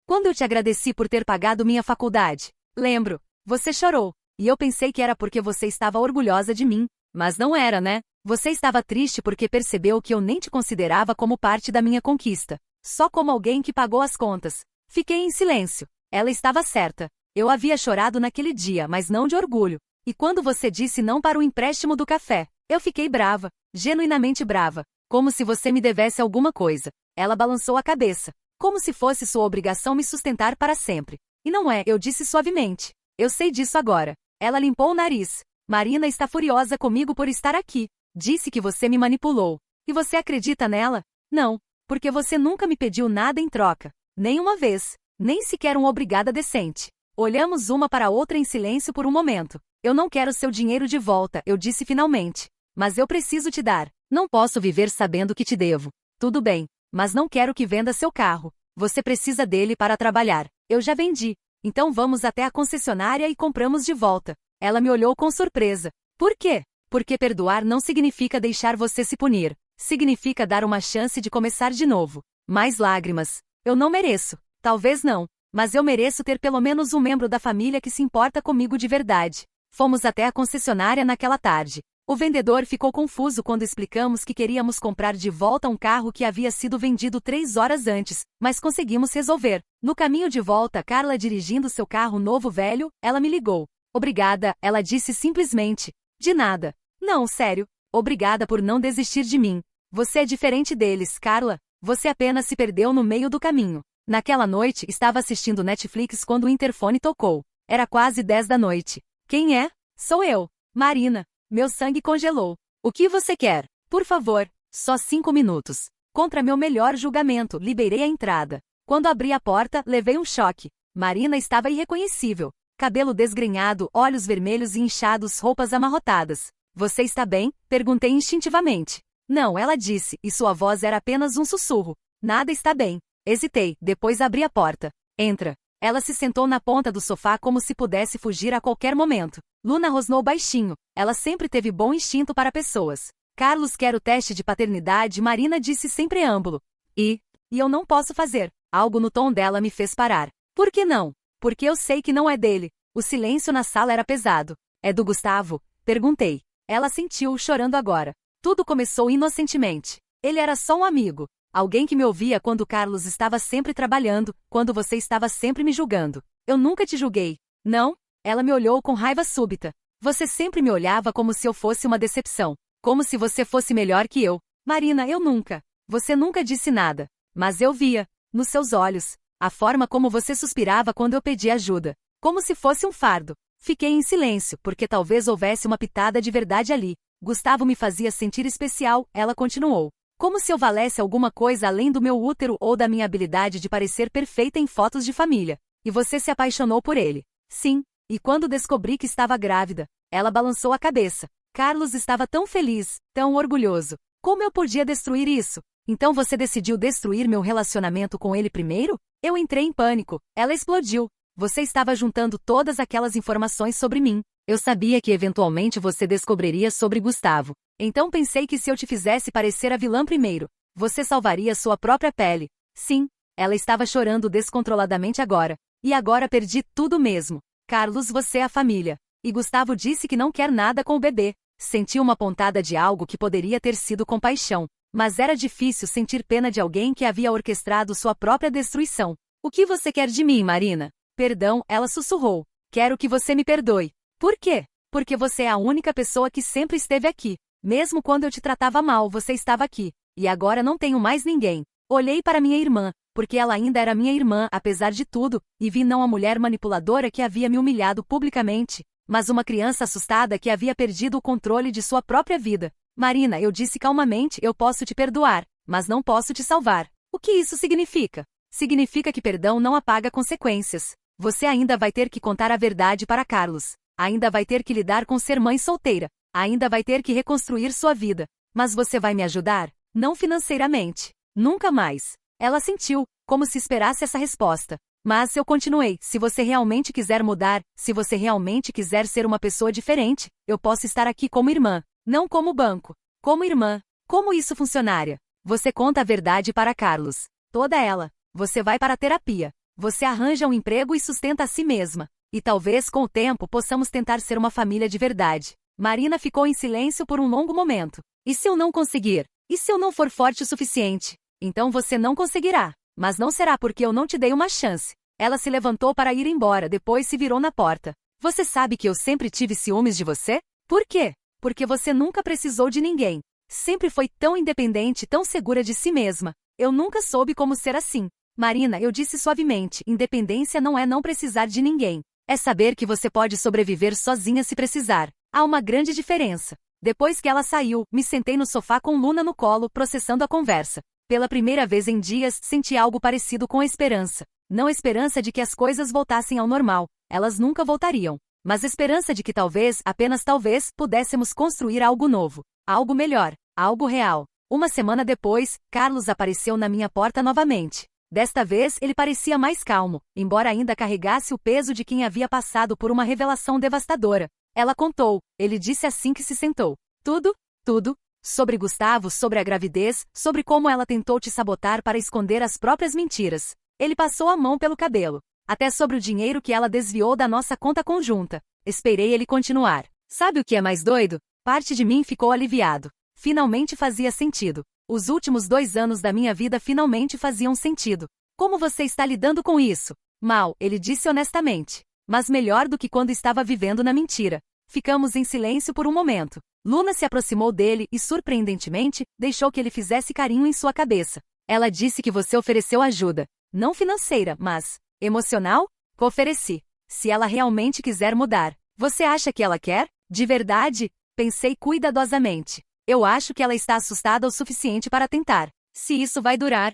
Quando eu te agradeci por ter pagado minha faculdade? Lembro. Você chorou. E eu pensei que era porque você estava orgulhosa de mim. Mas não era, né? Você estava triste porque percebeu que eu nem te considerava como parte da minha conquista. Só como alguém que pagou as contas. Fiquei em silêncio. Ela estava certa. Eu havia chorado naquele dia, mas não de orgulho. E quando você disse não para o empréstimo do café, eu fiquei brava. Genuinamente brava. Como se você me devesse alguma coisa. Ela balançou a cabeça. Como se fosse sua obrigação me sustentar para sempre. E não é, eu disse suavemente. Eu sei disso agora. Ela limpou o nariz. Marina está furiosa comigo por estar aqui. Disse que você me manipulou. E você acredita nela? Não. Porque você nunca me pediu nada em troca. Nem uma vez. Nem sequer um obrigada decente. Olhamos uma para a outra em silêncio por um momento. Eu não quero seu dinheiro de volta, eu disse finalmente. Mas eu preciso te dar. Não posso viver sabendo que te devo. Tudo bem. Mas não quero que venda seu carro. Você precisa dele para trabalhar. Eu já vendi. Então vamos até a concessionária e compramos de volta. Ela me olhou com surpresa. Por quê? Porque perdoar não significa deixar você se punir. Significa dar uma chance de começar de novo. Mais lágrimas. Eu não mereço. Talvez não. Mas eu mereço ter pelo menos um membro da família que se importa comigo de verdade. Fomos até a concessionária naquela tarde. O vendedor ficou confuso quando explicamos que queríamos comprar de volta um carro que havia sido vendido 3 horas antes, mas conseguimos resolver. No caminho de volta, Carla dirigindo seu carro novo velho, ela me ligou. Obrigada, ela disse simplesmente. De nada. Não, sério. Obrigada por não desistir de mim. Você é diferente deles, Carla. Você apenas se perdeu no meio do caminho. Naquela noite, estava assistindo Netflix quando o interfone tocou. Era quase 10 da noite. Quem é? Sou eu, Marina. Meu sangue congelou. O que você quer? Por favor, só 5 minutos. Contra meu melhor julgamento, liberei a entrada. Quando abri a porta, levei um choque. Marina estava irreconhecível. Cabelo desgrenhado, olhos vermelhos e inchados, roupas amarrotadas. Você está bem? Perguntei instintivamente. Não, ela disse, e sua voz era apenas um sussurro. Nada está bem. Hesitei, depois abri a porta. Entra. Ela se sentou na ponta do sofá como se pudesse fugir a qualquer momento. Luna rosnou baixinho. Ela sempre teve bom instinto para pessoas. Carlos quer o teste de paternidade, Marina disse sem preâmbulo. E eu não posso fazer. Algo no tom dela me fez parar. Por que não? Porque eu sei que não é dele. O silêncio na sala era pesado. É do Gustavo? Perguntei. Ela sentiu, chorando agora. Tudo começou inocentemente. Ele era só um amigo. Alguém que me ouvia quando Carlos estava sempre trabalhando, quando você estava sempre me julgando. Eu nunca te julguei. Não? Ela me olhou com raiva súbita. Você sempre me olhava como se eu fosse uma decepção. Como se você fosse melhor que eu. Marina, eu nunca. Você nunca disse nada. Mas eu via. Nos seus olhos. A forma como você suspirava quando eu pedi ajuda. Como se fosse um fardo. Fiquei em silêncio, porque talvez houvesse uma pitada de verdade ali. Gustavo me fazia sentir especial, ela continuou. Como se eu valesse alguma coisa além do meu útero ou da minha habilidade de parecer perfeita em fotos de família. E você se apaixonou por ele. Sim. E quando descobri que estava grávida, ela balançou a cabeça. Carlos estava tão feliz, tão orgulhoso. Como eu podia destruir isso? Então você decidiu destruir meu relacionamento com ele primeiro? Eu entrei em pânico. Ela explodiu. Você estava juntando todas aquelas informações sobre mim. Eu sabia que eventualmente você descobriria sobre Gustavo. Então pensei que se eu te fizesse parecer a vilã primeiro, você salvaria sua própria pele. Sim, ela estava chorando descontroladamente agora. E agora perdi tudo mesmo. Carlos, você é a família. E Gustavo disse que não quer nada com o bebê. Senti uma pontada de algo que poderia ter sido compaixão. Mas era difícil sentir pena de alguém que havia orquestrado sua própria destruição. O que você quer de mim, Marina? Perdão, ela sussurrou. Quero que você me perdoe. Por quê? Porque você é a única pessoa que sempre esteve aqui. Mesmo quando eu te tratava mal, você estava aqui. E agora não tenho mais ninguém. Olhei para minha irmã, porque ela ainda era minha irmã, apesar de tudo, e vi não a mulher manipuladora que havia me humilhado publicamente, mas uma criança assustada que havia perdido o controle de sua própria vida. Marina, eu disse calmamente, eu posso te perdoar, mas não posso te salvar. O que isso significa? Significa que perdão não apaga consequências. Você ainda vai ter que contar a verdade para Carlos. Ainda vai ter que lidar com ser mãe solteira. Ainda vai ter que reconstruir sua vida. Mas você vai me ajudar? Não financeiramente. Nunca mais. Ela sentiu, como se esperasse essa resposta. Mas eu continuei. Se você realmente quiser mudar, se você realmente quiser ser uma pessoa diferente, eu posso estar aqui como irmã. Não como banco. Como irmã. Como isso funcionaria? Você conta a verdade para Carlos. Toda ela. Você vai para a terapia. Você arranja um emprego e sustenta a si mesma. E talvez com o tempo possamos tentar ser uma família de verdade. Marina ficou em silêncio por um longo momento. E se eu não conseguir? E se eu não for forte o suficiente? Então você não conseguirá. Mas não será porque eu não te dei uma chance. Ela se levantou para ir embora, depois se virou na porta. Você sabe que eu sempre tive ciúmes de você? Por quê? Porque você nunca precisou de ninguém. Sempre foi tão independente, tão segura de si mesma. Eu nunca soube como ser assim. Marina, eu disse suavemente, independência não é não precisar de ninguém. É saber que você pode sobreviver sozinha se precisar. Há uma grande diferença. Depois que ela saiu, me sentei no sofá com Luna no colo, processando a conversa. Pela primeira vez em dias, senti algo parecido com a esperança. Não a esperança de que as coisas voltassem ao normal. Elas nunca voltariam. Mas a esperança de que talvez, apenas talvez, pudéssemos construir algo novo. Algo melhor. Algo real. Uma semana depois, Carlos apareceu na minha porta novamente. Desta vez, ele parecia mais calmo, embora ainda carregasse o peso de quem havia passado por uma revelação devastadora. Ela contou, ele disse assim que se sentou. Tudo? Tudo. Sobre Gustavo, sobre a gravidez, sobre como ela tentou te sabotar para esconder as próprias mentiras. Ele passou a mão pelo cabelo. Até sobre o dinheiro que ela desviou da nossa conta conjunta. Esperei ele continuar. Sabe o que é mais doido? Parte de mim ficou aliviado. Finalmente fazia sentido. Os últimos 2 anos da minha vida finalmente faziam sentido. Como você está lidando com isso? Mal, ele disse honestamente. Mas melhor do que quando estava vivendo na mentira. Ficamos em silêncio por um momento. Luna se aproximou dele e, surpreendentemente, deixou que ele fizesse carinho em sua cabeça. Ela disse que você ofereceu ajuda. Não financeira, mas emocional? Ofereci. Se ela realmente quiser mudar. Você acha que ela quer? De verdade? Pensei cuidadosamente. Eu acho que ela está assustada o suficiente para tentar. Se isso vai durar.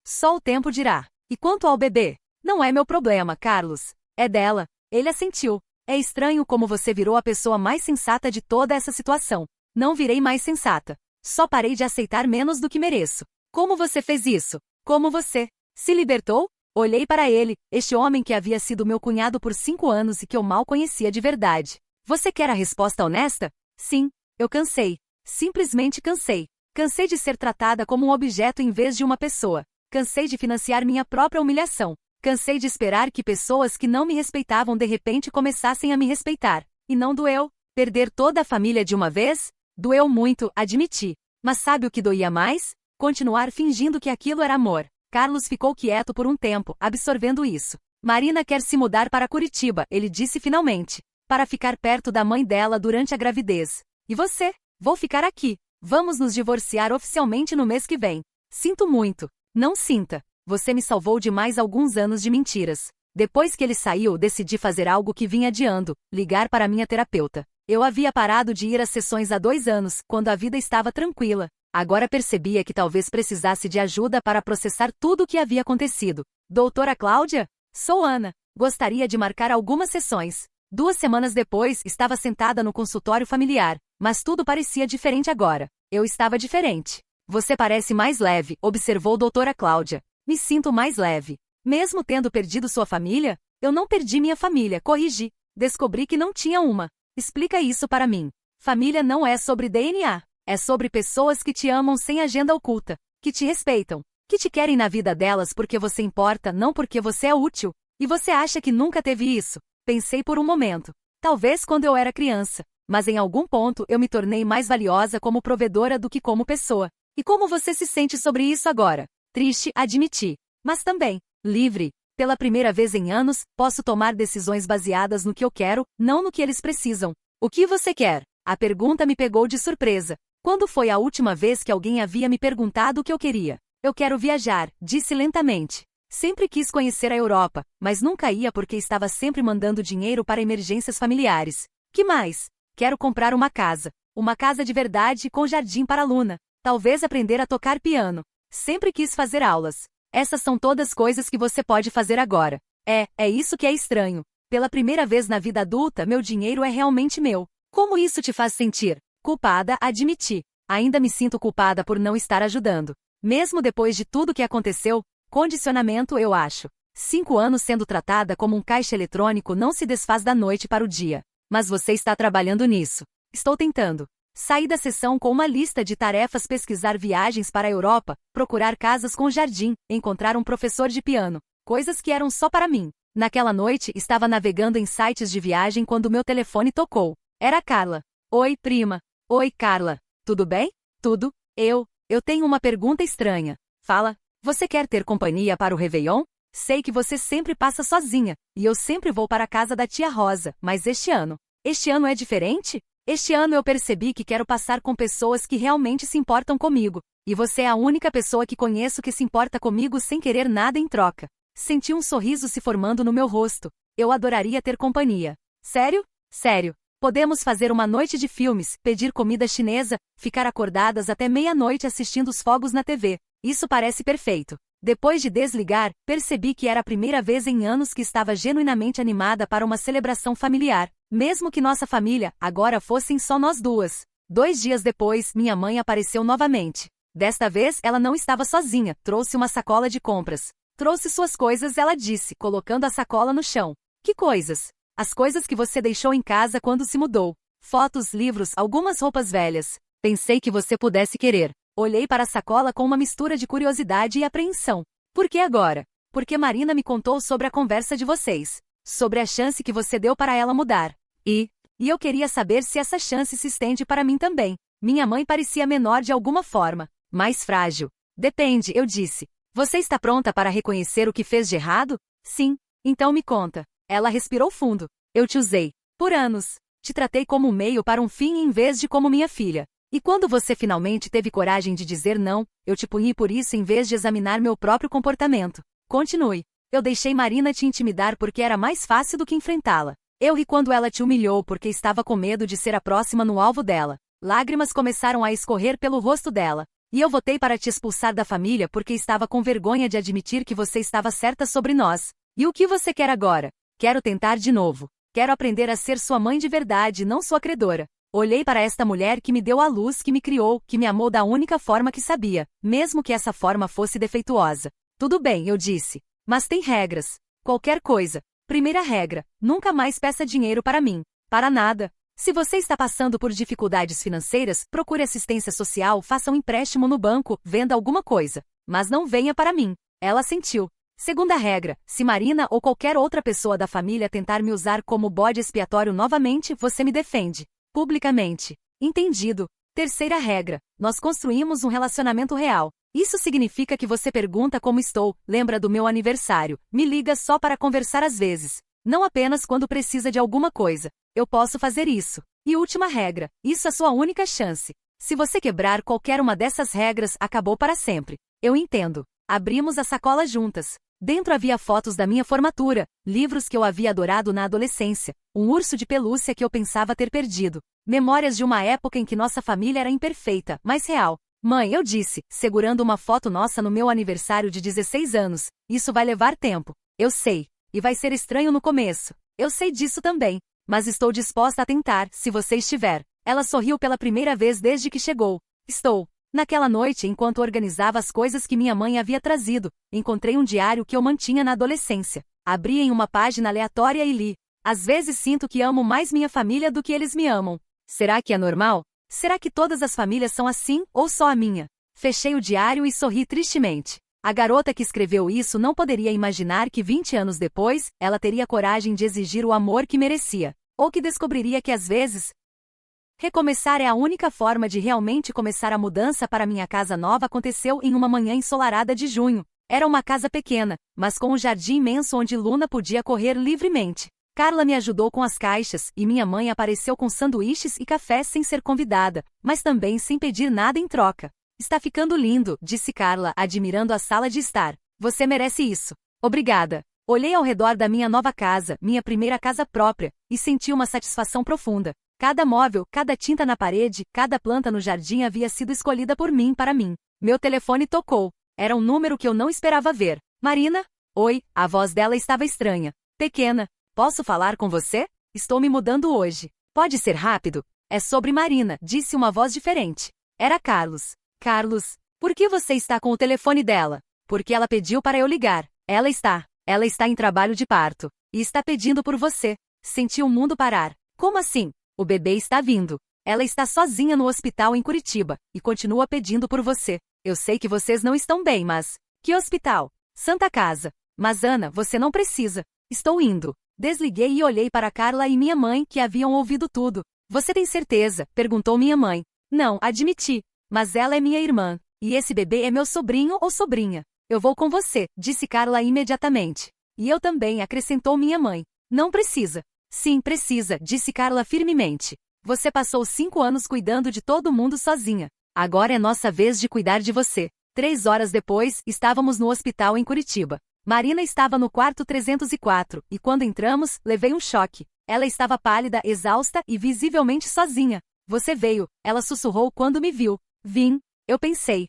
Só o tempo dirá. E quanto ao bebê? Não é meu problema, Carlos. É dela. Ele assentiu. É estranho como você virou a pessoa mais sensata de toda essa situação. Não virei mais sensata. Só parei de aceitar menos do que mereço. Como você fez isso? Como você se libertou? Olhei para ele, este homem que havia sido meu cunhado por 5 anos e que eu mal conhecia de verdade. Você quer a resposta honesta? Sim, eu cansei. Simplesmente cansei. Cansei de ser tratada como um objeto em vez de uma pessoa. Cansei de financiar minha própria humilhação. Cansei de esperar que pessoas que não me respeitavam de repente começassem a me respeitar. E não doeu? Perder toda a família de uma vez? Doeu muito, admiti. Mas sabe o que doía mais? Continuar fingindo que aquilo era amor. Carlos ficou quieto por um tempo, absorvendo isso. Marina quer se mudar para Curitiba, ele disse finalmente. Para ficar perto da mãe dela durante a gravidez. E você? Vou ficar aqui. Vamos nos divorciar oficialmente no mês que vem. Sinto muito. Não sinta. Você me salvou de mais alguns anos de mentiras. Depois que ele saiu, decidi fazer algo que vinha adiando, ligar para minha terapeuta. Eu havia parado de ir às sessões há 2 anos, quando a vida estava tranquila. Agora percebia que talvez precisasse de ajuda para processar tudo o que havia acontecido. Doutora Cláudia? Sou Ana. Gostaria de marcar algumas sessões. 2 semanas depois, estava sentada no consultório familiar, mas tudo parecia diferente agora. Eu estava diferente. Você parece mais leve, observou doutora Cláudia. Me sinto mais leve. Mesmo tendo perdido sua família? Eu não perdi minha família, corrigi. Descobri que não tinha uma. Explica isso para mim. Família não é sobre DNA. É sobre pessoas que te amam sem agenda oculta, que te respeitam, que te querem na vida delas porque você importa, não porque você é útil. E você acha que nunca teve isso? Pensei por um momento. Talvez quando eu era criança, mas em algum ponto eu me tornei mais valiosa como provedora do que como pessoa. E como você se sente sobre isso agora? Triste, admiti. Mas também, livre. Pela primeira vez em anos, posso tomar decisões baseadas no que eu quero, não no que eles precisam. O que você quer? A pergunta me pegou de surpresa. Quando foi a última vez que alguém havia me perguntado o que eu queria? Eu quero viajar, disse lentamente. Sempre quis conhecer a Europa, mas nunca ia porque estava sempre mandando dinheiro para emergências familiares. Que mais? Quero comprar uma casa. Uma casa de verdade com jardim para Luna. Talvez aprender a tocar piano. Sempre quis fazer aulas. Essas são todas coisas que você pode fazer agora. É isso que é estranho. Pela primeira vez na vida adulta, meu dinheiro é realmente meu. Como isso te faz sentir? Culpada, admiti. Ainda me sinto culpada por não estar ajudando. Mesmo depois de tudo que aconteceu, condicionamento eu acho. 5 anos sendo tratada como um caixa eletrônico não se desfaz da noite para o dia. Mas você está trabalhando nisso. Estou tentando. Saí da sessão com uma lista de tarefas: pesquisar viagens para a Europa, procurar casas com jardim, encontrar um professor de piano. Coisas que eram só para mim. Naquela noite, estava navegando em sites de viagem quando meu telefone tocou. Era Carla. Oi, prima. Oi, Carla. Tudo bem? Tudo. Eu tenho uma pergunta estranha. Fala. Você quer ter companhia para o Réveillon? Sei que você sempre passa sozinha, e eu sempre vou para a casa da tia Rosa, mas este ano é diferente? Este ano eu percebi que quero passar com pessoas que realmente se importam comigo, e você é a única pessoa que conheço que se importa comigo sem querer nada em troca. Senti um sorriso se formando no meu rosto. Eu adoraria ter companhia. Sério? Sério. Podemos fazer uma noite de filmes, pedir comida chinesa, ficar acordadas até meia-noite assistindo os fogos na TV. Isso parece perfeito. Depois de desligar, percebi que era a primeira vez em anos que estava genuinamente animada para uma celebração familiar, mesmo que nossa família agora fossem só nós duas. 2 dias depois, minha mãe apareceu novamente. Desta vez, ela não estava sozinha, trouxe uma sacola de compras. Trouxe suas coisas, ela disse, colocando a sacola no chão. Que coisas? As coisas que você deixou em casa quando se mudou. Fotos, livros, algumas roupas velhas. Pensei que você pudesse querer. Olhei para a sacola com uma mistura de curiosidade e apreensão. Por que agora? Porque Marina me contou sobre a conversa de vocês. Sobre a chance que você deu para ela mudar. E E eu queria saber se essa chance se estende para mim também. Minha mãe parecia menor de alguma forma, mais frágil. Depende, eu disse. Você está pronta para reconhecer o que fez de errado? Sim. Então me conta. Ela respirou fundo. Eu te usei. Por anos. Te tratei como um meio para um fim em vez de como minha filha. E quando você finalmente teve coragem de dizer não, eu te puni por isso em vez de examinar meu próprio comportamento. Continue. Eu deixei Marina te intimidar porque era mais fácil do que enfrentá-la. Eu ri quando ela te humilhou porque estava com medo de ser a próxima no alvo dela. Lágrimas começaram a escorrer pelo rosto dela. E eu votei para te expulsar da família porque estava com vergonha de admitir que você estava certa sobre nós. E o que você quer agora? Quero tentar de novo. Quero aprender a ser sua mãe de verdade, não sua credora. Olhei para esta mulher que me deu a luz, que me criou, que me amou da única forma que sabia, mesmo que essa forma fosse defeituosa. Tudo bem, eu disse. Mas tem regras. Qualquer coisa. Primeira regra, nunca mais peça dinheiro para mim. Para nada. Se você está passando por dificuldades financeiras, procure assistência social, faça um empréstimo no banco, venda alguma coisa. Mas não venha para mim. Ela sentiu. Segunda regra, se Marina ou qualquer outra pessoa da família tentar me usar como bode expiatório novamente, você me defende. Publicamente. Entendido. Terceira regra, nós construímos um relacionamento real. Isso significa que você pergunta como estou, lembra do meu aniversário, me liga só para conversar às vezes. Não apenas quando precisa de alguma coisa. Eu posso fazer isso. E última regra, isso é sua única chance. Se você quebrar qualquer uma dessas regras, acabou para sempre. Eu entendo. Abrimos a sacola juntas. Dentro havia fotos da minha formatura, livros que eu havia adorado na adolescência, um urso de pelúcia que eu pensava ter perdido, memórias de uma época em que nossa família era imperfeita, mas real. Mãe, eu disse, segurando uma foto nossa no meu aniversário de 16 anos, isso vai levar tempo. Eu sei. E vai ser estranho no começo. Eu sei disso também. Mas estou disposta a tentar, se você estiver. Ela sorriu pela primeira vez desde que chegou. Estou. Naquela noite, enquanto organizava as coisas que minha mãe havia trazido, encontrei um diário que eu mantinha na adolescência. Abri em uma página aleatória e li. Às vezes sinto que amo mais minha família do que eles me amam. Será que é normal? Será que todas as famílias são assim, ou só a minha? Fechei o diário e sorri tristemente. A garota que escreveu isso não poderia imaginar que 20 anos depois, ela teria coragem de exigir o amor que merecia. Ou que descobriria que às vezes, recomeçar é a única forma de realmente começar. A mudança para minha casa nova aconteceu em uma manhã ensolarada de junho. Era uma casa pequena, mas com um jardim imenso onde Luna podia correr livremente. Carla me ajudou com as caixas, e minha mãe apareceu com sanduíches e café sem ser convidada, mas também sem pedir nada em troca. Está ficando lindo, disse Carla, admirando a sala de estar. Você merece isso. Obrigada. Olhei ao redor da minha nova casa, minha primeira casa própria, e senti uma satisfação profunda. Cada móvel, cada tinta na parede, cada planta no jardim havia sido escolhida por mim para mim. Meu telefone tocou. Era um número que eu não esperava ver. Marina? Oi, a voz dela estava estranha. Pequena. Posso falar com você? Estou me mudando hoje. Pode ser rápido? É sobre Marina, disse uma voz diferente. Era Carlos. Carlos, por que você está com o telefone dela? Porque ela pediu para eu ligar. Ela está em trabalho de parto. E está pedindo por você. Senti o mundo parar. Como assim? O bebê está vindo. Ela está sozinha no hospital em Curitiba, e continua pedindo por você. Eu sei que vocês não estão bem, mas... Que hospital? Santa Casa. Mas Ana, você não precisa. Estou indo. Desliguei e olhei para Carla e minha mãe, que haviam ouvido tudo. Você tem certeza? Perguntou minha mãe. Não, admiti. Mas ela é minha irmã. E esse bebê é meu sobrinho ou sobrinha. Eu vou com você, disse Carla imediatamente. E eu também, acrescentou minha mãe. Não precisa. Sim, precisa, disse Carla firmemente. Você passou 5 anos cuidando de todo mundo sozinha. Agora é nossa vez de cuidar de você. 3 horas depois, estávamos no hospital em Curitiba. Marina estava no quarto 304, e quando entramos, levei um choque. Ela estava pálida, exausta e visivelmente sozinha. Você veio, ela sussurrou quando me viu. Vim. Eu pensei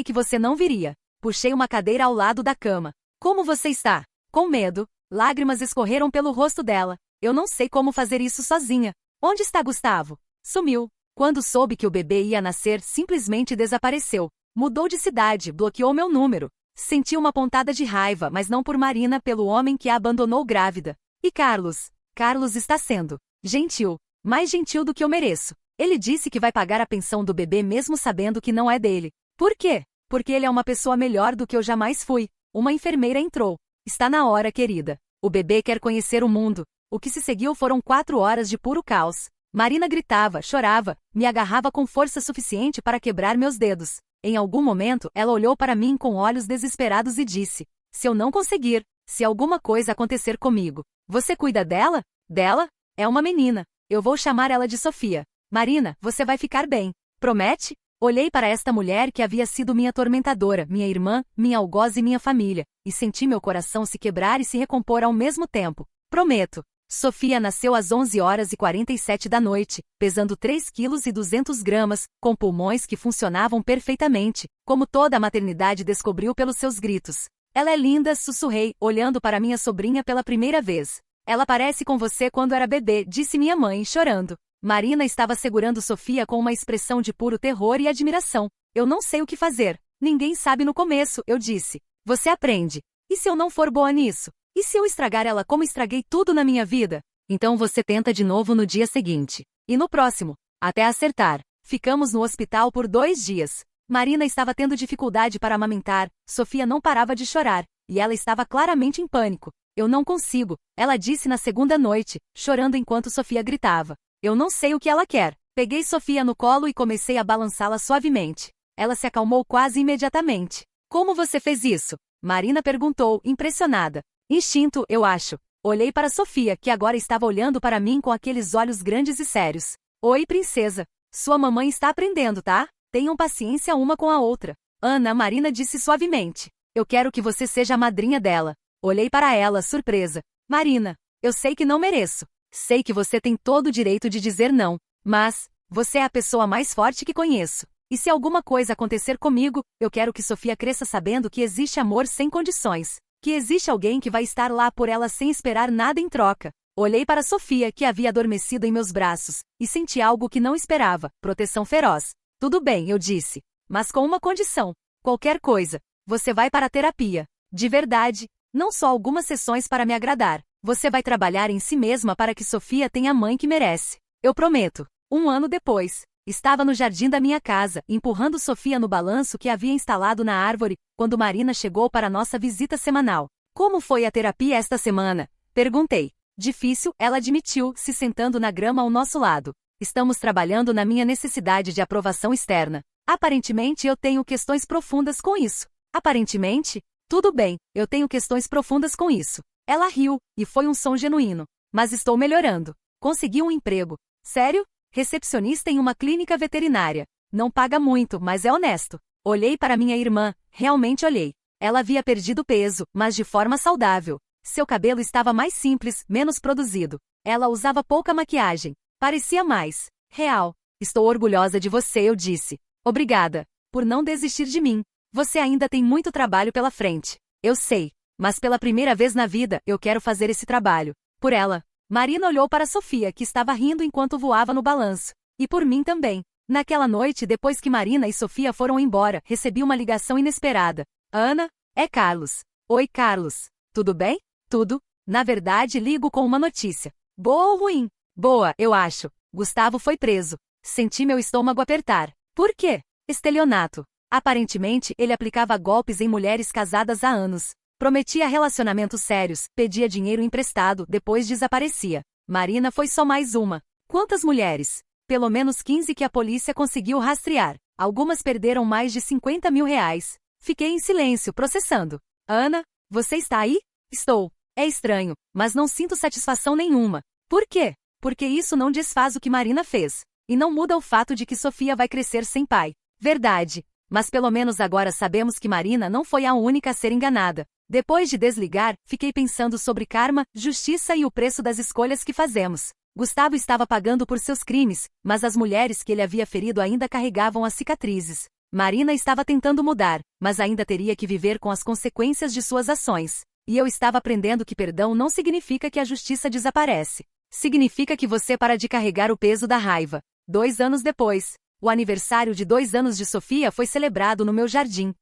que você não viria. Puxei uma cadeira ao lado da cama. Como você está? Com medo. Lágrimas escorreram pelo rosto dela. Eu não sei como fazer isso sozinha. Onde está Gustavo? Sumiu. Quando soube que o bebê ia nascer, simplesmente desapareceu. Mudou de cidade, bloqueou meu número. Senti uma pontada de raiva, mas não por Marina, pelo homem que a abandonou grávida. E Carlos? Carlos está sendo gentil. Mais gentil do que eu mereço. Ele disse que vai pagar a pensão do bebê mesmo sabendo que não é dele. Por quê? Porque ele é uma pessoa melhor do que eu jamais fui. Uma enfermeira entrou. Está na hora, querida. O bebê quer conhecer o mundo. O que se seguiu foram 4 horas de puro caos. Marina gritava, chorava, me agarrava com força suficiente para quebrar meus dedos. Em algum momento, ela olhou para mim com olhos desesperados e disse: se eu não conseguir, se alguma coisa acontecer comigo, você cuida dela? Dela? É uma menina. Eu vou chamar ela de Sofia. Marina, você vai ficar bem. Promete? Olhei para esta mulher que havia sido minha atormentadora, minha irmã, minha algoz e minha família, e senti meu coração se quebrar e se recompor ao mesmo tempo. Prometo. Sofia nasceu às 11h47 da noite, pesando 3,2 kg, com pulmões que funcionavam perfeitamente, como toda a maternidade descobriu pelos seus gritos. Ela é linda, sussurrei, olhando para minha sobrinha pela primeira vez. Ela parece com você quando era bebê, disse minha mãe, chorando. Marina estava segurando Sofia com uma expressão de puro terror e admiração. Eu não sei o que fazer. Ninguém sabe no começo, eu disse. Você aprende. E se eu não for boa nisso? E se eu estragar ela como estraguei tudo na minha vida? Então você tenta de novo no dia seguinte. E no próximo. Até acertar. Ficamos no hospital por 2 dias. Marina estava tendo dificuldade para amamentar, Sofia não parava de chorar, e ela estava claramente em pânico. Eu não consigo, ela disse na segunda noite, chorando enquanto Sofia gritava. Eu não sei o que ela quer. Peguei Sofia no colo e comecei a balançá-la suavemente. Ela se acalmou quase imediatamente. Como você fez isso? Marina perguntou, impressionada. Instinto, eu acho. Olhei para Sofia, que agora estava olhando para mim com aqueles olhos grandes e sérios. Oi, princesa. Sua mamãe está aprendendo, tá? Tenham paciência uma com a outra. Ana, Marina disse suavemente. Eu quero que você seja a madrinha dela. Olhei para ela, surpresa. Marina, eu sei que não mereço. Sei que você tem todo o direito de dizer não. Mas, você é a pessoa mais forte que conheço. E se alguma coisa acontecer comigo, eu quero que Sofia cresça sabendo que existe amor sem condições. Que existe alguém que vai estar lá por ela sem esperar nada em troca. Olhei para Sofia, que havia adormecido em meus braços, e senti algo que não esperava, proteção feroz. Tudo bem, eu disse. Mas com uma condição. Qualquer coisa. Você vai para a terapia. De verdade. Não só algumas sessões para me agradar. Você vai trabalhar em si mesma para que Sofia tenha a mãe que merece. Eu prometo. 1 ano depois. Estava no jardim da minha casa, empurrando Sofia no balanço que havia instalado na árvore, quando Marina chegou para nossa visita semanal. Como foi a terapia esta semana? Perguntei. Difícil, ela admitiu, se sentando na grama ao nosso lado. Estamos trabalhando na minha necessidade de aprovação externa. Aparentemente eu tenho questões profundas com isso. Aparentemente? Tudo bem, eu tenho questões profundas com isso. Ela riu, e foi um som genuíno. Mas estou melhorando. Consegui um emprego. Sério? Recepcionista em uma clínica veterinária. Não paga muito, mas é honesto. Olhei para minha irmã, realmente olhei. Ela havia perdido peso, mas de forma saudável. Seu cabelo estava mais simples, menos produzido. Ela usava pouca maquiagem. Parecia mais real. Estou orgulhosa de você, eu disse. Obrigada por não desistir de mim. Você ainda tem muito trabalho pela frente. Eu sei. Mas pela primeira vez na vida, eu quero fazer esse trabalho. Por ela. Marina olhou para Sofia, que estava rindo enquanto voava no balanço. E por mim também. Naquela noite, depois que Marina e Sofia foram embora, recebi uma ligação inesperada. Ana? É Carlos. Oi, Carlos. Tudo bem? Tudo. Na verdade, ligo com uma notícia. Boa ou ruim? Boa, eu acho. Gustavo foi preso. Senti meu estômago apertar. Por quê? Estelionato. Aparentemente, ele aplicava golpes em mulheres casadas há anos. Prometia relacionamentos sérios, pedia dinheiro emprestado, depois desaparecia. Marina foi só mais uma. Quantas mulheres? Pelo menos 15 que a polícia conseguiu rastrear. Algumas perderam mais de 50 mil reais. Fiquei em silêncio, processando. Ana, você está aí? Estou. É estranho, mas não sinto satisfação nenhuma. Por quê? Porque isso não desfaz o que Marina fez. E não muda o fato de que Sofia vai crescer sem pai. Verdade. Mas pelo menos agora sabemos que Marina não foi a única a ser enganada. Depois de desligar, fiquei pensando sobre karma, justiça e o preço das escolhas que fazemos. Gustavo estava pagando por seus crimes, mas as mulheres que ele havia ferido ainda carregavam as cicatrizes. Marina estava tentando mudar, mas ainda teria que viver com as consequências de suas ações. E eu estava aprendendo que perdão não significa que a justiça desaparece. Significa que você para de carregar o peso da raiva. 2 anos depois, o aniversário de 2 anos de Sofia foi celebrado no meu jardim.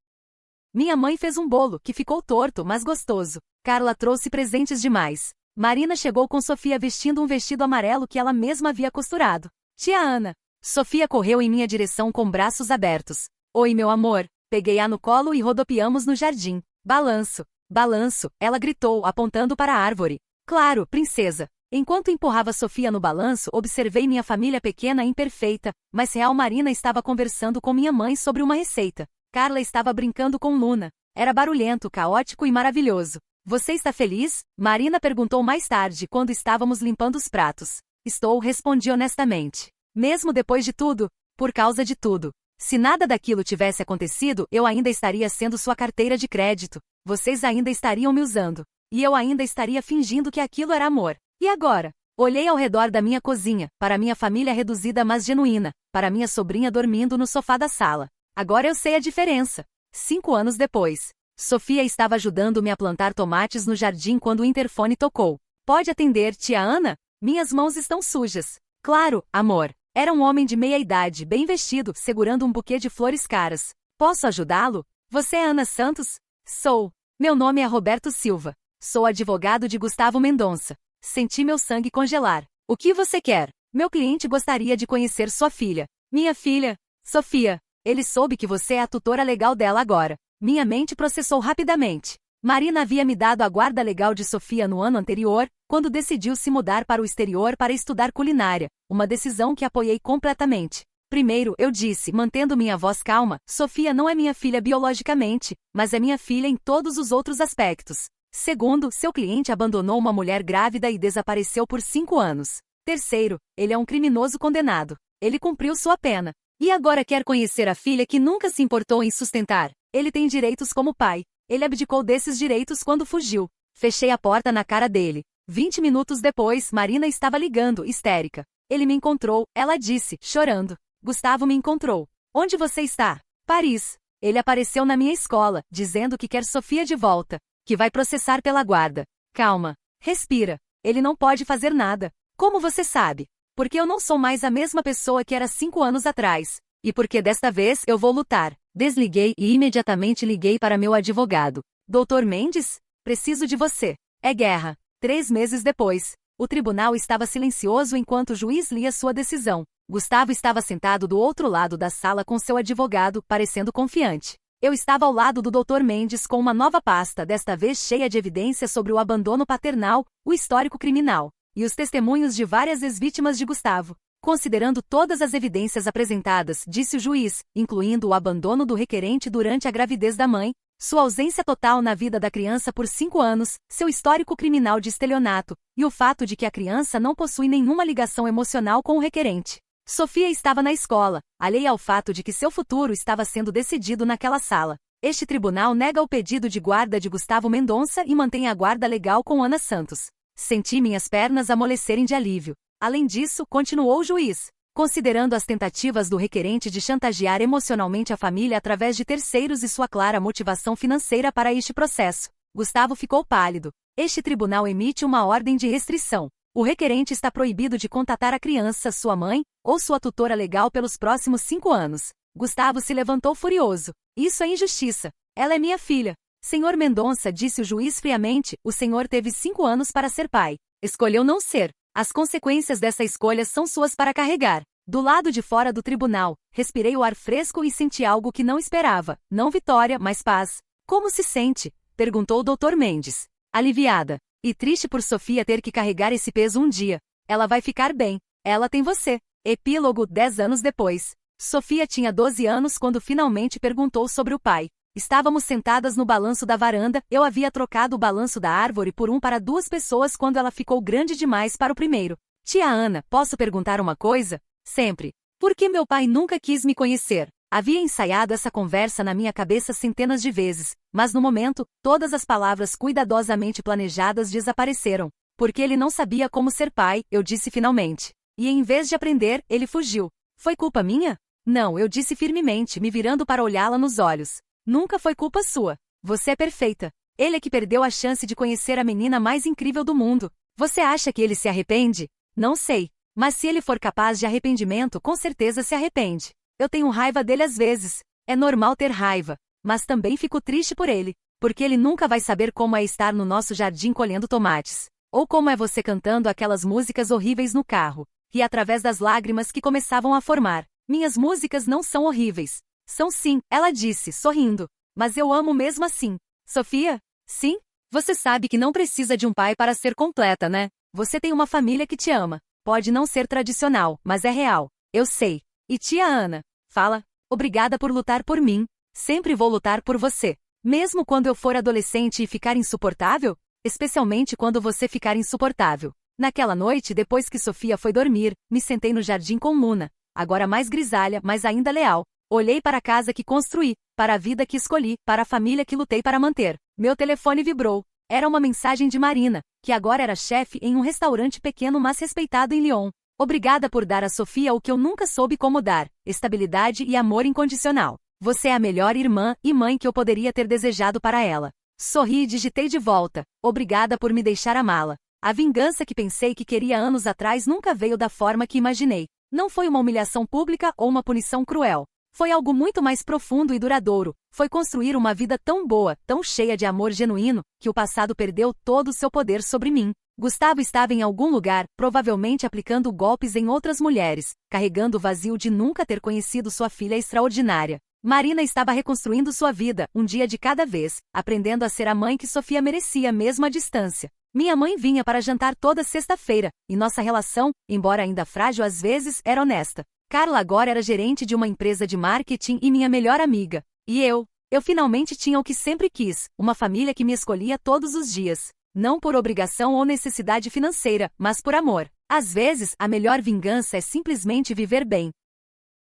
Minha mãe fez um bolo, que ficou torto, mas gostoso. Carla trouxe presentes demais. Marina chegou com Sofia vestindo um vestido amarelo que ela mesma havia costurado. Tia Ana. Sofia correu em minha direção com braços abertos. Oi, meu amor. Peguei-a no colo e rodopiamos no jardim. Balanço. Balanço, ela gritou, apontando para a árvore. Claro, princesa. Enquanto empurrava Sofia no balanço, observei minha família pequena e imperfeita, mas real. Marina estava conversando com minha mãe sobre uma receita. Carla estava brincando com Luna. Era barulhento, caótico e maravilhoso. Você está feliz? Marina perguntou mais tarde, quando estávamos limpando os pratos. Estou, respondi honestamente. Mesmo depois de tudo? Por causa de tudo. Se nada daquilo tivesse acontecido, eu ainda estaria sendo sua carteira de crédito. Vocês ainda estariam me usando. E eu ainda estaria fingindo que aquilo era amor. E agora? Olhei ao redor da minha cozinha, para minha família reduzida mas genuína, para minha sobrinha dormindo no sofá da sala. Agora eu sei a diferença. 5 anos depois. Sofia estava ajudando-me a plantar tomates no jardim quando o interfone tocou. Pode atender, tia Ana? Minhas mãos estão sujas. Claro, amor. Era um homem de meia-idade, bem vestido, segurando um buquê de flores caras. Posso ajudá-lo? Você é Ana Santos? Sou. Meu nome é Roberto Silva. Sou advogado de Gustavo Mendonça. Senti meu sangue congelar. O que você quer? Meu cliente gostaria de conhecer sua filha. Minha filha? Sofia. Ele soube que você é a tutora legal dela agora. Minha mente processou rapidamente. Marina havia me dado a guarda legal de Sofia no ano anterior, quando decidiu se mudar para o exterior para estudar culinária, uma decisão que apoiei completamente. Primeiro, eu disse, mantendo minha voz calma, Sofia não é minha filha biologicamente, mas é minha filha em todos os outros aspectos. Segundo, seu cliente abandonou uma mulher grávida e desapareceu por 5 anos. Terceiro, ele é um criminoso condenado. Ele cumpriu sua pena. E agora quer conhecer a filha que nunca se importou em sustentar. Ele tem direitos como pai. Ele abdicou desses direitos quando fugiu. Fechei a porta na cara dele. 20 minutos depois, Marina estava ligando, histérica. Ele me encontrou, ela disse, chorando. Gustavo me encontrou. Onde você está? Paris. Ele apareceu na minha escola, dizendo que quer Sofia de volta. Que vai processar pela guarda. Calma. Respira. Ele não pode fazer nada. Como você sabe? Porque eu não sou mais a mesma pessoa que era 5 anos atrás. E porque desta vez eu vou lutar. Desliguei e imediatamente liguei para meu advogado. Doutor Mendes? Preciso de você. É guerra. 3 meses depois. O tribunal estava silencioso enquanto o juiz lia sua decisão. Gustavo estava sentado do outro lado da sala com seu advogado, parecendo confiante. Eu estava ao lado do Dr. Mendes com uma nova pasta, desta vez cheia de evidências sobre o abandono paternal, o histórico criminal, e os testemunhos de várias ex-vítimas de Gustavo. Considerando todas as evidências apresentadas, disse o juiz, incluindo o abandono do requerente durante a gravidez da mãe, sua ausência total na vida da criança por 5 anos, seu histórico criminal de estelionato, e o fato de que a criança não possui nenhuma ligação emocional com o requerente. Sofia estava na escola, alheia ao fato de que seu futuro estava sendo decidido naquela sala. Este tribunal nega o pedido de guarda de Gustavo Mendonça e mantém a guarda legal com Ana Santos. Senti minhas pernas amolecerem de alívio. Além disso, continuou o juiz, considerando as tentativas do requerente de chantagear emocionalmente a família através de terceiros e sua clara motivação financeira para este processo. Gustavo ficou pálido. Este tribunal emite uma ordem de restrição. O requerente está proibido de contatar a criança, sua mãe, ou sua tutora legal pelos próximos 5 anos. Gustavo se levantou furioso. Isso é injustiça. Ela é minha filha. Senhor Mendonça, disse o juiz friamente, o senhor teve 5 anos para ser pai. Escolheu não ser. As consequências dessa escolha são suas para carregar. Do lado de fora do tribunal, respirei o ar fresco e senti algo que não esperava. Não vitória, mas paz. Como se sente? Perguntou o Dr. Mendes. Aliviada. E triste por Sofia ter que carregar esse peso um dia. Ela vai ficar bem. Ela tem você. Epílogo 10 anos depois. Sofia tinha 12 anos quando finalmente perguntou sobre o pai. Estávamos sentadas no balanço da varanda, eu havia trocado o balanço da árvore por um para 2 pessoas quando ela ficou grande demais para o primeiro. Tia Ana, posso perguntar uma coisa? Sempre. Por que meu pai nunca quis me conhecer? Havia ensaiado essa conversa na minha cabeça centenas de vezes, mas no momento, todas as palavras cuidadosamente planejadas desapareceram. Porque ele não sabia como ser pai, eu disse finalmente. E em vez de aprender, ele fugiu. Foi culpa minha? Não, eu disse firmemente, me virando para olhá-la nos olhos. Nunca foi culpa sua. Você é perfeita. Ele é que perdeu a chance de conhecer a menina mais incrível do mundo. Você acha que ele se arrepende? Não sei. Mas se ele for capaz de arrependimento, com certeza se arrepende. Eu tenho raiva dele às vezes. É normal ter raiva. Mas também fico triste por ele. Porque ele nunca vai saber como é estar no nosso jardim colhendo tomates. Ou como é você cantando aquelas músicas horríveis no carro. E através das lágrimas que começavam a formar. Minhas músicas não são horríveis. São sim, ela disse, sorrindo. Mas eu amo mesmo assim. Sofia? Sim? Você sabe que não precisa de um pai para ser completa, né? Você tem uma família que te ama. Pode não ser tradicional, mas é real. Eu sei. E tia Ana? Fala. Obrigada por lutar por mim. Sempre vou lutar por você. Mesmo quando eu for adolescente e ficar insuportável? Especialmente quando você ficar insuportável. Naquela noite, depois que Sofia foi dormir, me sentei no jardim com Luna, agora mais grisalha, mas ainda leal. Olhei para a casa que construí, para a vida que escolhi, para a família que lutei para manter. Meu telefone vibrou. Era uma mensagem de Marina, que agora era chefe em um restaurante pequeno mas respeitado em Lyon. Obrigada por dar a Sofia o que eu nunca soube como dar, estabilidade e amor incondicional. Você é a melhor irmã e mãe que eu poderia ter desejado para ela. Sorri e digitei de volta. Obrigada por me deixar amá-la. A vingança que pensei que queria anos atrás nunca veio da forma que imaginei. Não foi uma humilhação pública ou uma punição cruel. Foi algo muito mais profundo e duradouro. Foi construir uma vida tão boa, tão cheia de amor genuíno, que o passado perdeu todo o seu poder sobre mim. Gustavo estava em algum lugar, provavelmente aplicando golpes em outras mulheres, carregando o vazio de nunca ter conhecido sua filha extraordinária. Marina estava reconstruindo sua vida, um dia de cada vez, aprendendo a ser a mãe que Sofia merecia mesmo à distância. Minha mãe vinha para jantar toda sexta-feira, e nossa relação, embora ainda frágil às vezes, era honesta. Carla agora era gerente de uma empresa de marketing e minha melhor amiga. E eu finalmente tinha o que sempre quis, uma família que me escolhia todos os dias. Não por obrigação ou necessidade financeira, mas por amor. Às vezes, a melhor vingança é simplesmente viver bem.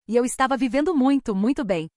E eu estava vivendo muito, muito bem.